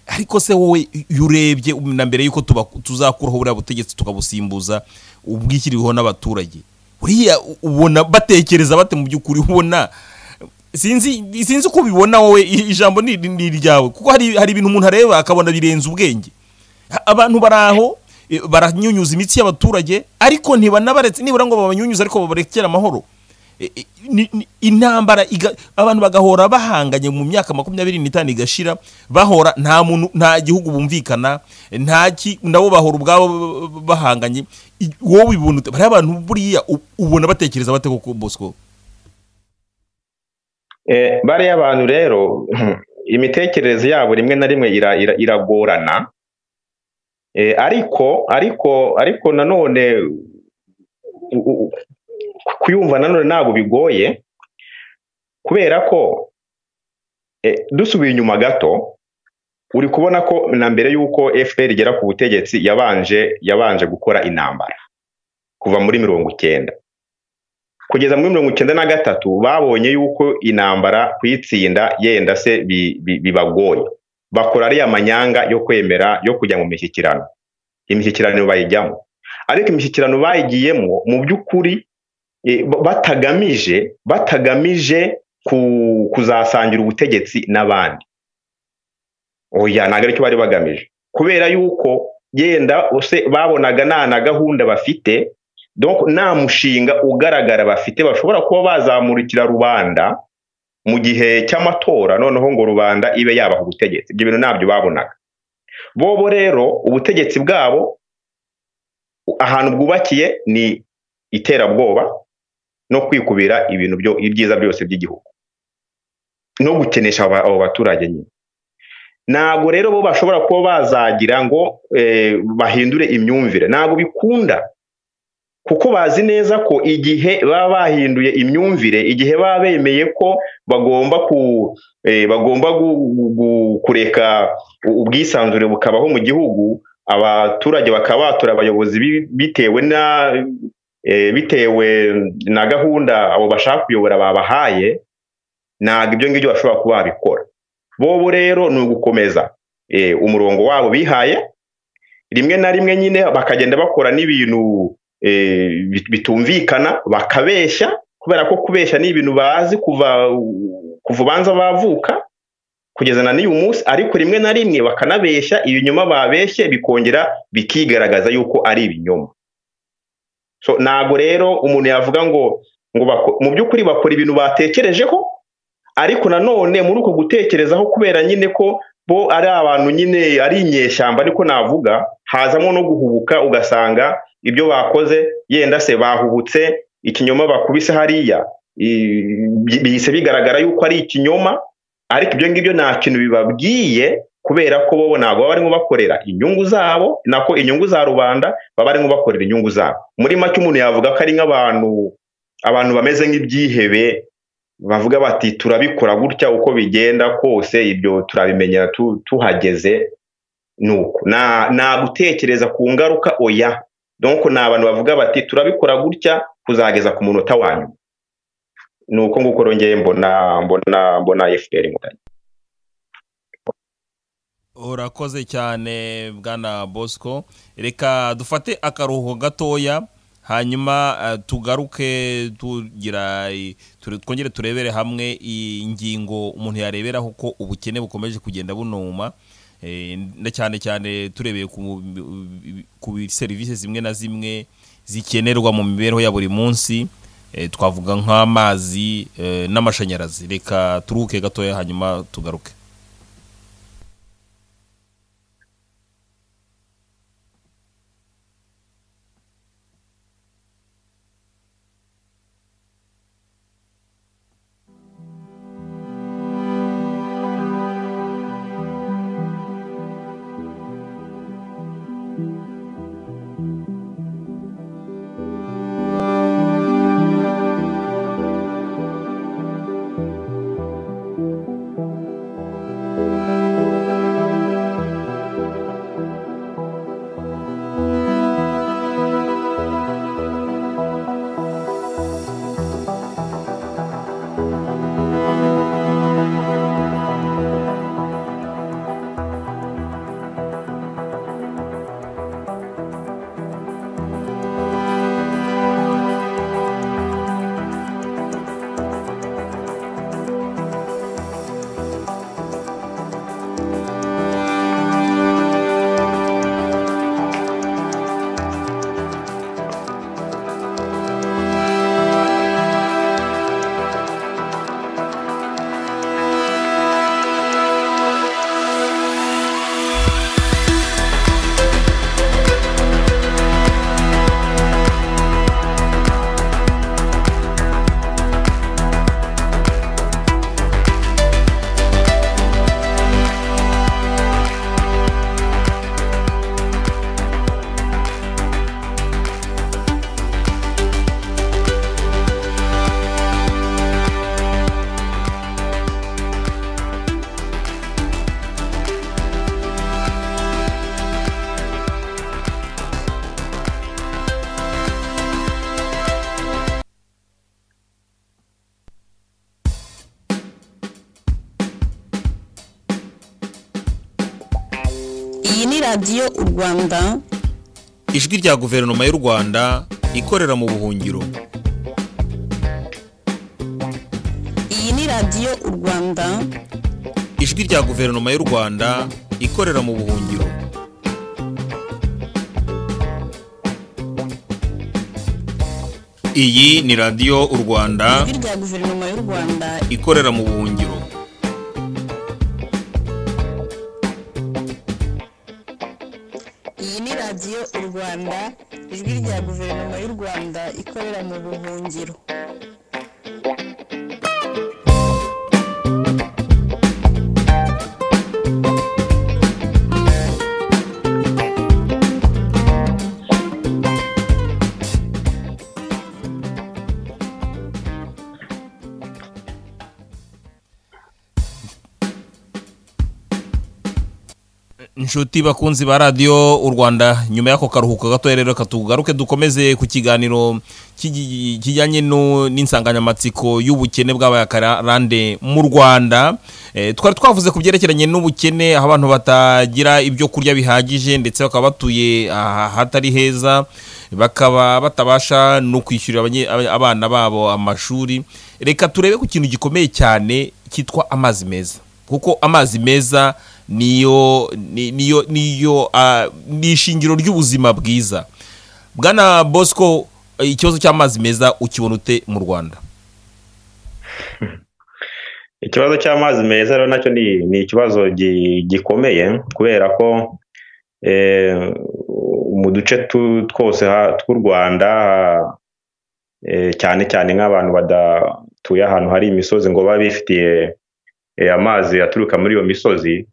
Speaker 1: ariko se wowe urebye na mbere yuko tuzakuraho buriya butegetsi tukabusimbuza ubwishyiriweho n'abaturage, uriya ubona batekereza bate mu by'ukuri? Ubona sinzi uko ubibona wowe, ijambo ni ryawe, kuko hari ibintu umuntu areba akabona birenze ubwenge. Abantu baraho baranyunyuza imitsi y'abaturage, ariko ntibanabaretse nibura ngo babanyunyuze, ariko babarekera amahoro. Intambara abantu bagahora bahanganye mu myaka 25 igashira, bahora nta gihugu bumvikana, nabo bahora ubwabo bahanganye. Wowe ibuntu bari abantu buriya ubona batekereza bate koko Bosco?
Speaker 3: Bari abantu rero imitekerereze yabo rimwe na rimwe iragorana. Ariko nanone kuyumva nanone ntabwo bigoye, kubera ko dusubiye inyuma gato uri kubona ko na mbere y'uko FPR igera ku butegetsi yabanje gukora intambara kuva muri 90 kugeza muri 93 babonye yuko intambara kuyitsinda yenda se bibagoye, bakora ariya manyanga yo kwemera yo kujya mu imishyikirano bayijyamo. Ariko imishyikirano bayigiyemo mu by'ukuri batagamije kuzasangira ubutegetsi n'abandi. Oya, ntabwo aricyo bari bagamije, kubera yuko yenda babonaga nta gahunda bafite, donc nta mushinga ugaragara bafite bashobora kuba bazamurikira rubanda mu gihe cy'amatora, noneho ngo rubanda ibe yabaha ubutegetsi. Ibyo bintu ntabyo babonaga. Bobo rero ubutegetsi bwabo ahantu bwubakiye ni iterabwoba no kwikubira ibintu ibyiza byose by'igihugu no gukenesha abo baturage nyine. Ntabwo rero bo bashobora kuba bazagira ngo bahindure imyumvire, ntabwo bikunda, kuko bazi neza ko igihe baba bahinduye imyumvire, igihe baba bemeye ko bagomba kureka ubwisanzure bukabaho mu gihugu, abaturage bakaba batora abayobozi bitewe na gahunda abo bashaka kuyobora babahaye, ntabwo ibyo ngibyo bashobora kuba babikora. Bobo rero ni ugukomeza umurongo wabo bihaye, rimwe na rimwe nyine bakagenda bakora n'ibintu bitumvikana, bakabeshya, kubera ko kubeshya ni ibintu bazi kuva banza bavuka kugeza na n'uyu munsi. Ariko rimwe na rimwe bakanabeshya, ibinyoma babeshye bikongera bikigaragaza yuko ari ibinyoma. So ntabwo rero umuntu yavuga ngo mu by'ukuri bakora ibintu batekerejeho, ariko nanone muri uko gutekerezaho, kubera nyine ko bo ari abantu nyine ari inyeshyamba, ariko navuga hazamo no guhubuka, ugasanga ibyo bakoze yenda se bahubutse, ikinyoma bakubise hariya bihise bigaragara yuko ari ikinyoma. Ariko ibyo ngibyo nta kintu bibabwiye, kubera ko bo ntabwo baba barimo bakorera inyungu zabo, nako inyungu za rubanda baba barimo bakorera inyungu zabo. Muri make umuntu yavuga ko ari nk'abantu bameze nk'ibyihebe, bavuga bati turabikora gutya, uko bigenda kose ibyo turabimenyera tuhageze. Nuko na gutekereza ku ngaruka, oya, donc ni abantu bavuga bati turabikora gutya kuzageza ku munota wanyu. Nuko nguko rongeye mbona FPR Inkotanyi.
Speaker 1: Urakoze cyane Bwana Bosco, reka dufate akaruhuko gatoya, hanyuma tugaruke twongere turebere hamwe ingingo umuntu yareberaho ko ubukene bukomeje kugenda bunuma, cyane cyane turebeye ku serivisi zimwe na zimwe zikenerwa mu mibereho ya buri munsi, twavuga nk'amazi n'amashanyarazi. Reka turuhuke gatoya hanyuma tugaruke.
Speaker 2: radiyo u Rwanda,
Speaker 1: ijwi rya guverinoma y'u Rwanda ikorera mu buhungiro.
Speaker 2: iyi ni radiyo u Rwanda,
Speaker 1: ijwi rya guverinoma y'u Rwanda ikorera mu buhungiro. Iyi ni radiyo u Rwanda,
Speaker 2: ijwi rya guverinoma y'u Rwanda
Speaker 1: ikorera mu buhungiro.
Speaker 2: iyi ni radiyo u Rwanda, ijwi rya guverinoma y'u Rwanda ikorera mu buhungiro.
Speaker 1: Inshuti bakunzi ba radiyo u Rwanda, nyuma y'ako karuhuko gato rero katugaruke dukomeze ku kiganiro kijyanye n'insanganyamatsiko y'ubukene bw'abakarande mu Rwanda. Twari twavuze ku byerekeranye n'ubukene, aho abantu batagira ibyo kurya bihagije ndetse bakaba batuye ahatari heza, bakaba batabasha no kwishyurira abana babo amashuri. Reka turebe ku kintu gikomeye cyane cyitwa amazi meza, kuko amazi meza ni ishingiro ry'ubuzima bwiza. Bwana Bosco, ikibazo cy'amazi meza ukibona ute mu Rwanda?
Speaker 3: Ikibazo cy'amazi meza rero nacyo ni ikibazo gikomeye, kubera ko mu duce twose tw'u Rwanda, cyane cyane nk'abantu badatuye ahantu hari imisozi ngo babe bifitiye amazi aturuka muri iyo misozi,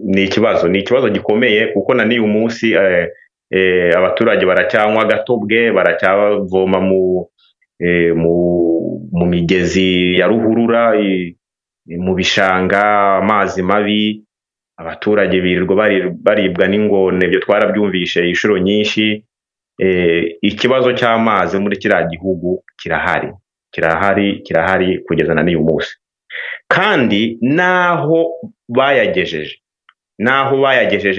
Speaker 3: ni ikibazo gikomeye, kuko na n'uyu munsi abaturage baracyanywa agatobwe, baracyavoma mu migezi ya ruhurura, mu bishanga, amazi mabi. Abaturage birirwa baribwa n'ingona, ibyo twarabyumvishe inshuro nyinshi. Ikibazo cy'amazi muri kiriya gihugu kirahari kugeza na n'uyu munsi. Kandi naho bayagejeje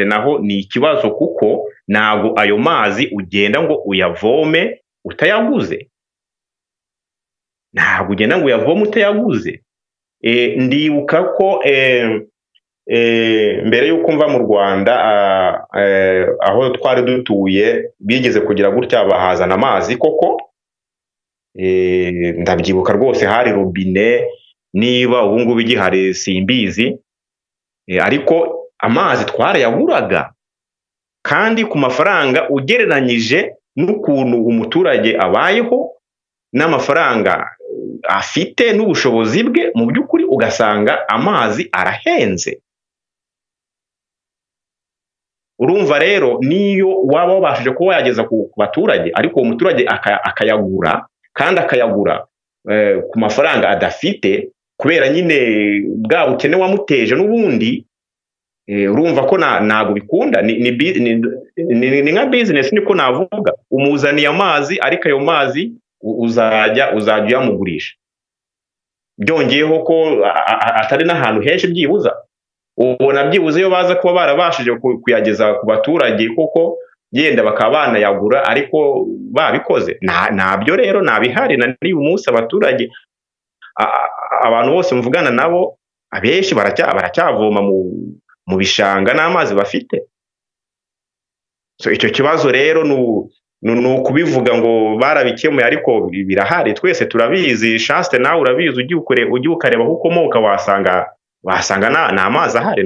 Speaker 3: naho ni ikibazo, kuko ntabwo ayo mazi ugenda ngo uyavome utayaguze. Ndibuka ko mbere y'uko mva mu Rwanda, aho twari dutuye, bigeze kugira gutya bahazana amazi koko. Ndabyibuka rwose, hari robine, niba ubu ngubu igihari simbizi, ariko amazi twarayaguraga, kandi ku mafaranga ugereranyije n'ukuntu umuturage abayeho n'amafaranga afite n'ubushobozi bwe, mu by'ukuri ugasanga amazi arahenze. Urumva rero, niyo waba wabashije kuba wayageza ku baturage, ariko uwo muturage akayagura, kandi akayagura ku mafaranga adafite, kubera nyine bwa bukene wamuteje n'ubundi, urumva ko ntabwo bikunda. Ni nka business, niko navuga. Umuzaniye amazi, ariko ayo mazi uzajya uyamugurisha. Byongeyeho ko atari n'ahantu henshi byibuza. Ubona byibuze iyo baza kuba barabashije kuyageza ku baturage koko, yenda bakaba banayagura, ariko babikoze ntabyo. Rero ntabihari na n'uyu munsi. Abaturage, abantu bose mvugana nabo, abenshi baracyavoma mu bishanga n'amazi bafite. So icyo kibazo rero ni ukubivuga ngo barabikemuye, ariko birahari, twese turabizi. Chaste, nawe urabizi, ugiye ukareba aho ukomoka, wasanga nta amazi ahari,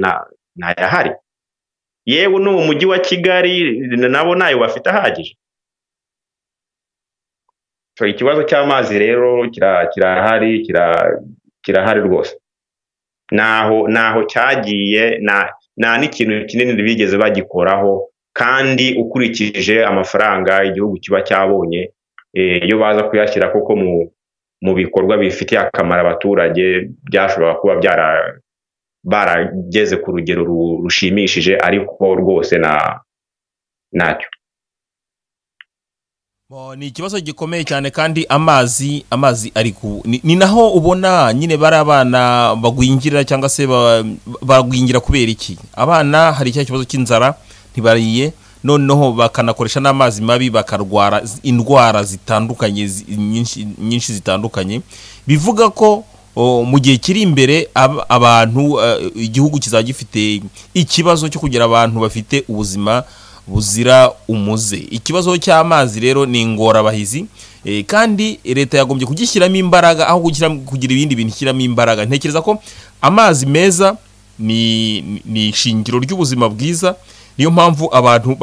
Speaker 3: ntayahari. Yewe no mu mujyi wa Kigali nabo nayo bafite ahagije. So ikibazo cy'amazi rero kirahari rwose. Naho cyagiye, nta n'ikintu kinini bigeze bagikoraho. Kandi ukurikije amafaranga igihugu kiba cyabonye, iyo baza kuyashyira koko mu bikorwa bifitiye akamaro abaturage, byashobora kuba barageze ku rugero rushimishije, ariko rwose nacyo.
Speaker 1: Ni ikibazo gikomeye cyane kandi amazi ari ni naho ubona nyine bari abana bagwingira cyangwa se bagwingira kubera iki abana hari icyo kibazo cy'inzara ntibariye noneho bakanakoresha n'amazi mabi bakarwara indwara zitandukanye nyinshi zitandukanye bivuga ko mu gihe kiri imbere abantu igihugu kizajya gifite ikibazo cyo kugira abantu bafite ubuzima buzira umuze. Ikibazo cy'amazi rero ni ingorabahizi kandi leta yagombye kugishyiramo imbaraga aho kugira ibindi bintu ishyiramo imbaraga. Ntekereza ko amazi meza ni ishingiro ry'ubuzima bwiza, niyo mpamvu abantu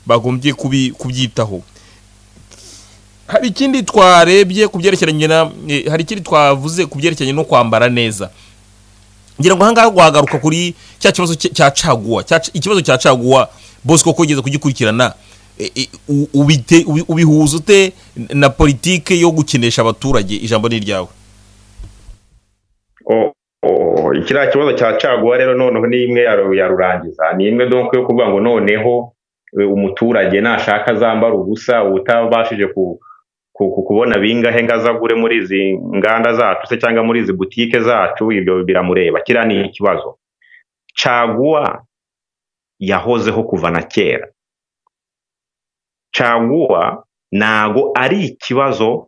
Speaker 1: bagombye kubyitaho. Hari ikindi twarebye kubyerekeranye hari ikindi twavuze kubyerekeranye no kwambara neza. Ngira ngo hanga guhagaruka kuri cya kibazo cya caguwa, ikibazo cya caguwa Bosco kogeze kugikurikirana ubihuza ute na politike yo gukinesha abaturage? Ijambo ni ryawe.
Speaker 3: Ikira kibazo cya caguwa rero noneho ni imwe yarurangiza, ni imwe donc yo kuvuga ngo noneho umuturage nashaka zambara ubusa utabashije kubona bingahe ngazagure muri izi nganda zacu se cyangwa muri izi butike zacu, ibyo biramureba. Kira ni ikibazo. Caguwa yahozeho kuva na kera. Caguwa nago ari ikibazo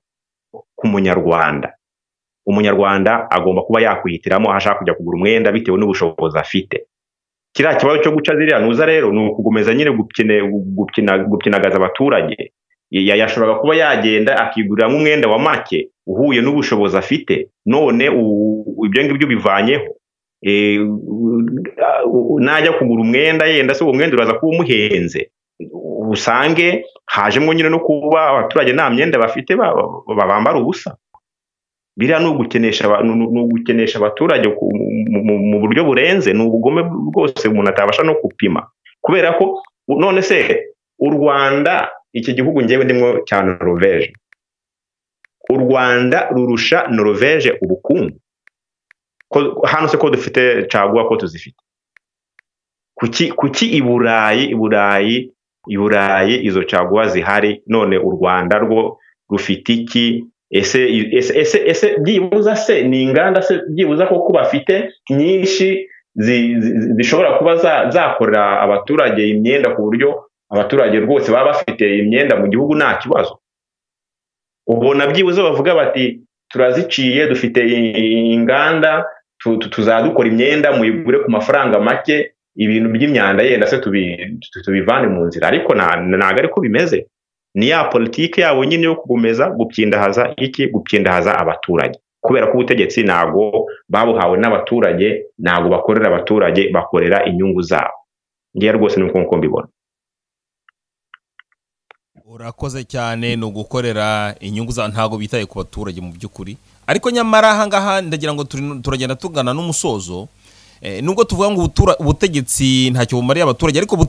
Speaker 3: ku munyarwanda. Umunyarwanda agomba kuba yakwihitiramo aho ashaka kujya kugura umwenda bitewe n'ubushobozi afite. Kiriya kibazo cyo guca ziriya nuza rero ni ukugomeza nyine gupyinagaza abaturage. Yashoboraga kuba yagenda akigurira umwenda wa make uhuye n'ubushobozi afite, none ibyo ngibyo bivanyeho. Najya kugura umwenda yenda se uwo mwenda uraza kuba umuhenze, usange hajemo nyine no kuba abaturage nta myenda bafite bambara ubusa. Biriya ni ugukenesha abaturage mu buryo burenze, ni ubugome bwose umuntu atabasha no gupima. Kubera ko none se u Rwanda, iki gihugu ngewe ndimo cya Norvège, u Rwanda rurusha Norvège ubukungu. Hano se ko dufite caguwa ko tuzifite, kuki i Burayi izo caguwa zihari, none u Rwanda rwo rufite iki? Ese byibuza se ni inganda se byibuza ko bafite nyinshi zishobora kuba zakorera abaturage imyenda ku buryo abaturage rwose baba bafite imyenda mu gihugu nta kibazo? Ubona byibuze bavuga bati turaziciye, dufite inganda, tuzadukora imyenda muyigure ku mafaranga make, ibintu by'imyanda yenda se tubivane mu nzira. Ariko ntago ariko bimeze. Ni ya politike yabo nyine yo kugomeza gupyindahaza abaturage, kubera ko ubutegetsi nago babuhawe n'abaturage, nago bakorera abaturage, bakorera inyungu zabo. Ngiye rwose nuko mbibona.
Speaker 1: Urakoze cyane, no gukorera inyungu za ntago bitaye ku baturage mu by'ukuri. Ariko nyamara hangaha ndagira ngo turagenda tugana n'umusozo. Nubwo tuvuga ngo ubutegetsi ntacyo bumariye abaturage, ariko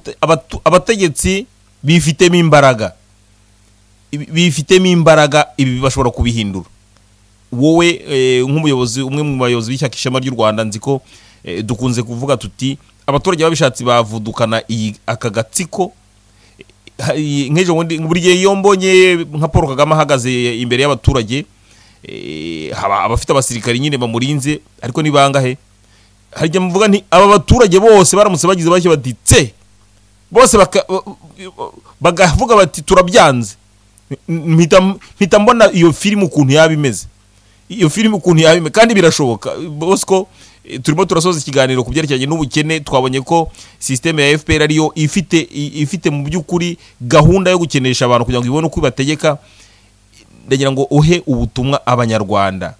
Speaker 1: abategetsi bifitemo imbaraga ibi bashobora kubihindura. Wowe nk'umuyobozi, umwe mu bayobozi b'ishyaka Ishema ry'u Rwanda, nziko dukunze kuvuga tuti abaturage babishatse bavudukana aka gatsiko. Nk'ejo buri gihe iyo mbonye nka Paul Kagame ahagaze imbere y'abaturage, abafite abasirikari nyine bamurinze, ariko ni bangahe? Harya mvuga nti aba baturage bose baramutse bagize bashye baditse bose bagavuga bati turabyanze, mpita mbona iyo filime ukuntu yabimeze. Iyo filime ukuntu yabimeze kandi birashoboka. Bosco, turimo turasoza ikiganiro kubyerekeranye n'ubukene. Twabonye ko system ya FPR ariyo ifite mu by'ukuri gahunda yo gukenesha abantu kugira ngo ibone uko ibategeka. Ndagira ngo uhe ubutumwa abanyarwanda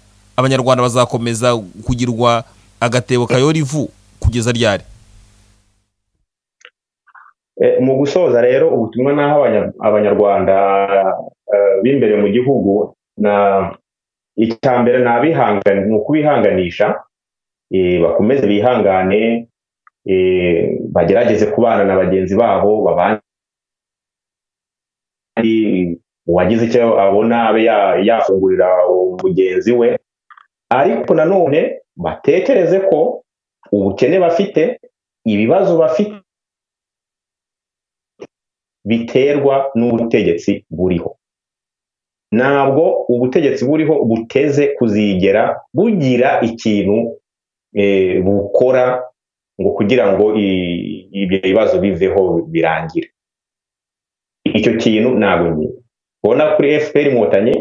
Speaker 1: bazakomeza kugirwa agatebo kayora ivu kugeza ryari?
Speaker 3: Mu gusoza rero ubutumwa naho abanyarwanda b'imbere mu gihugu, na icyambere nabihangane mu kubihanganisha, bakomeze bihangane, bagerageze kubana na bagenzi babo, babandi uwagize icyo abona abe yafungurira umugenzi we. Ariko nanone batekereze ko ubukene bafite, ibibazo bafite biterwa n'ubutegetsi buriho. Ntabwo ubutegetsi buriho buteze kuzigera bugira ikintu bukora ngo kugira ngo ibyo bibazo biveho birangire. Icyo kintu ntabwo nyine ubona kuri FPR Inkotanyi.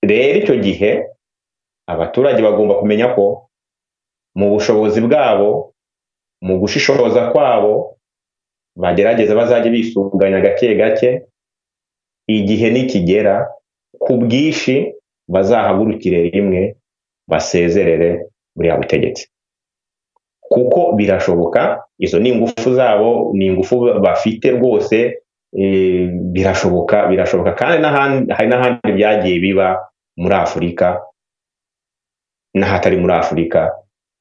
Speaker 3: Rero icyo gihe abaturage bagomba kumenya ko mu bushobozi bwabo, mu gushishoza kwabo, bagerageza bazajya bisuganya gake gake, igihe nikigera ku bwishi bazahagurukire rimwe basezerere buriya butegetsi, kuko birashoboka. Izo ni ingufu zabo, ni ingufu bafite rwose. Birashoboka kandi hari n'ahandi byagiye biba muri Afurika n'ahatari muri Afurika.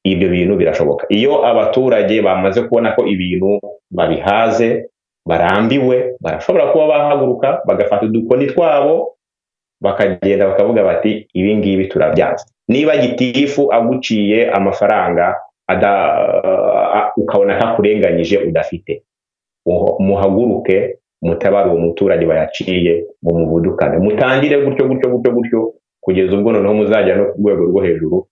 Speaker 3: Ibyo bintu birashoboka iyo abaturage bamaze kubona ko ibintu babihaze, barambiwe, barashobora kuba bahaguruka bagafata udukoni twabo bakagenda bakavuga bati ibi ngibi turabyanze. Niba gitifu aguciye amafaranga ukabona kakurenganyije udafite, muhaguruke mutabara uwo muturage bayaciye mu muvudukane, mutangire gutyo kugeza ubwo noneho muzajya no ku rwego rwo hejuru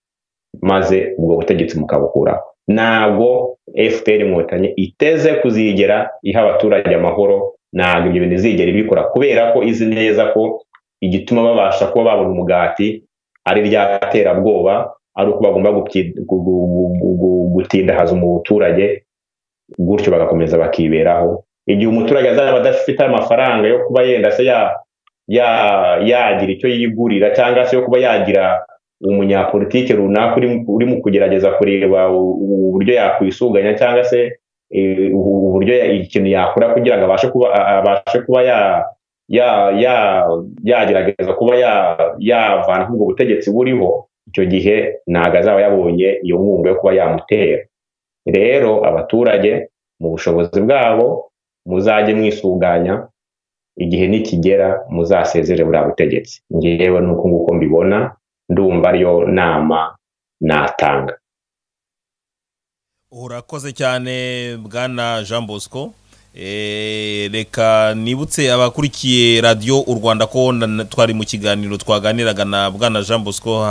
Speaker 3: maze ubwo butegetsi mukabukuraho. Ntabwo FPR Inkotanyi iteze kuzigera iha abaturage amahoro, ntabwo ibyo bintu izigera ibikora, kubera ko izi neza ko igituma babasha kuba babona umugati ari rya terabwoba, ari uko bagomba gutindahaza umuturage, gutyo bagakomeza bakiberaho. Igihe umuturage azaba adafite amafaranga yo kuba yenda se yagira icyo yigurira, cyangwa se yo kuba yagira umunyapolitike runaka uri mu kugerageza kureba uburyo yakwisuganya, cyangwa se uburyo ikintu yakora kugira ngo abashe kuba yagerageza kuba yavana ubwo butegetsi buriho, icyo gihe ntabwo azaba yabonye iyo nkunga yo kuba yamutera. Rero abaturage mu bushobozi bwabo muzajye mwisuganya, igihe nikigera muzasezere buriya butegetsi. Ngewe nuko nguko mbibona, ndumva ariyo nama natanga.
Speaker 1: Urakoze cyane Bwana Jean Bosco. Reka nibutse abakurikiye radio u Rwanda ko twari mu kiganiro twaganiraga na Bwana Jean Bosco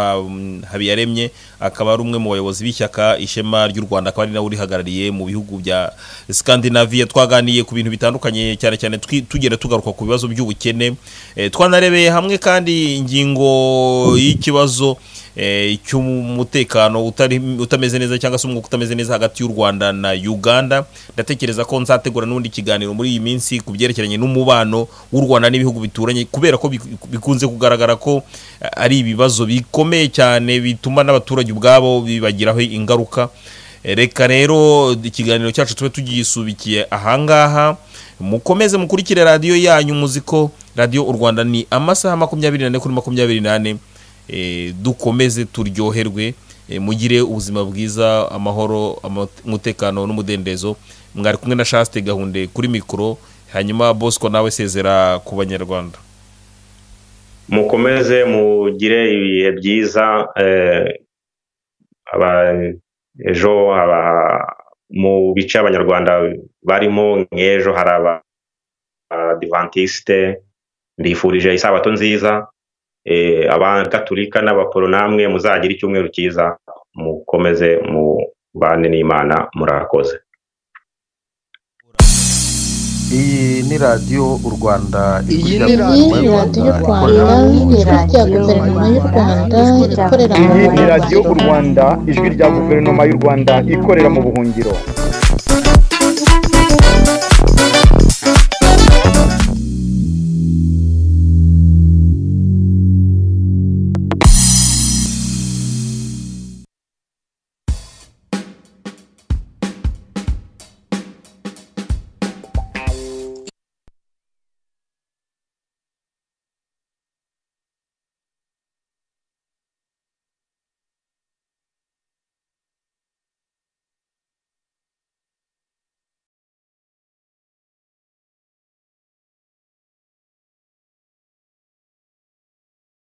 Speaker 1: Habiyaremye, akaba ari umwe mu bayobozi b'ishyaka Ishema ry'u Rwanda, akaba ari nawe urihagarariye mu bihugu bya Scandinavia. Twaganiye ku bintu bitandukanye, cyane cyane tugera tugaruka ku bibazo by'ubukene. Twanarebeye hamwe kandi ingingo y'ikibazo cy'umutekano utameze neza, cyangwa se umwuka utameze neza hagati y'u Rwanda na Uganda. Ndatekereza ko nzategura n'undi kiganiro muri iyi minsi ku byerekeranye n'umubano w'u Rwanda n'ibihugu bituranye, kubera ko bikunze kugaragara ko ari ibibazo bikomeye cyane bituma n'abaturage ubwabo bibagiraho ingaruka. Reka rero ikiganiro cyacu tube tugisubikiye ahangaha. Mukomeze mukurikire radio yanyu muziko radio u Rwanda ni amasaha 24 kuri 24. Dukomeze turyoherwe, mugire ubuzima bwiza, amahoro, umutekano n'umudendezo. Mwari kumwe na Chaste Gahunde kuri mikoro, hanyuma Bosco nawe sezera ku Banyarwanda.
Speaker 3: Mukomeze mugire ibihe byiza. Ejo mu bice Abanyarwanda barimo nk'ejo hari Adventiste, ndifurije isabato nziza. Abagaturika n'abaporo namwe muzagira icyumweru cyiza, mukomeze mubane n'Imana. Murakoze.
Speaker 4: Iyi ni radio u Rwanda,
Speaker 5: iyi ni radio y'u Rwanda, ijwi rya guverinoma y'u Rwanda ikorera mu buhungiro.
Speaker 6: Iyi ni radio u Rwanda, ijwi rya guverinoma y'u Rwanda ikorera mu buhungiro.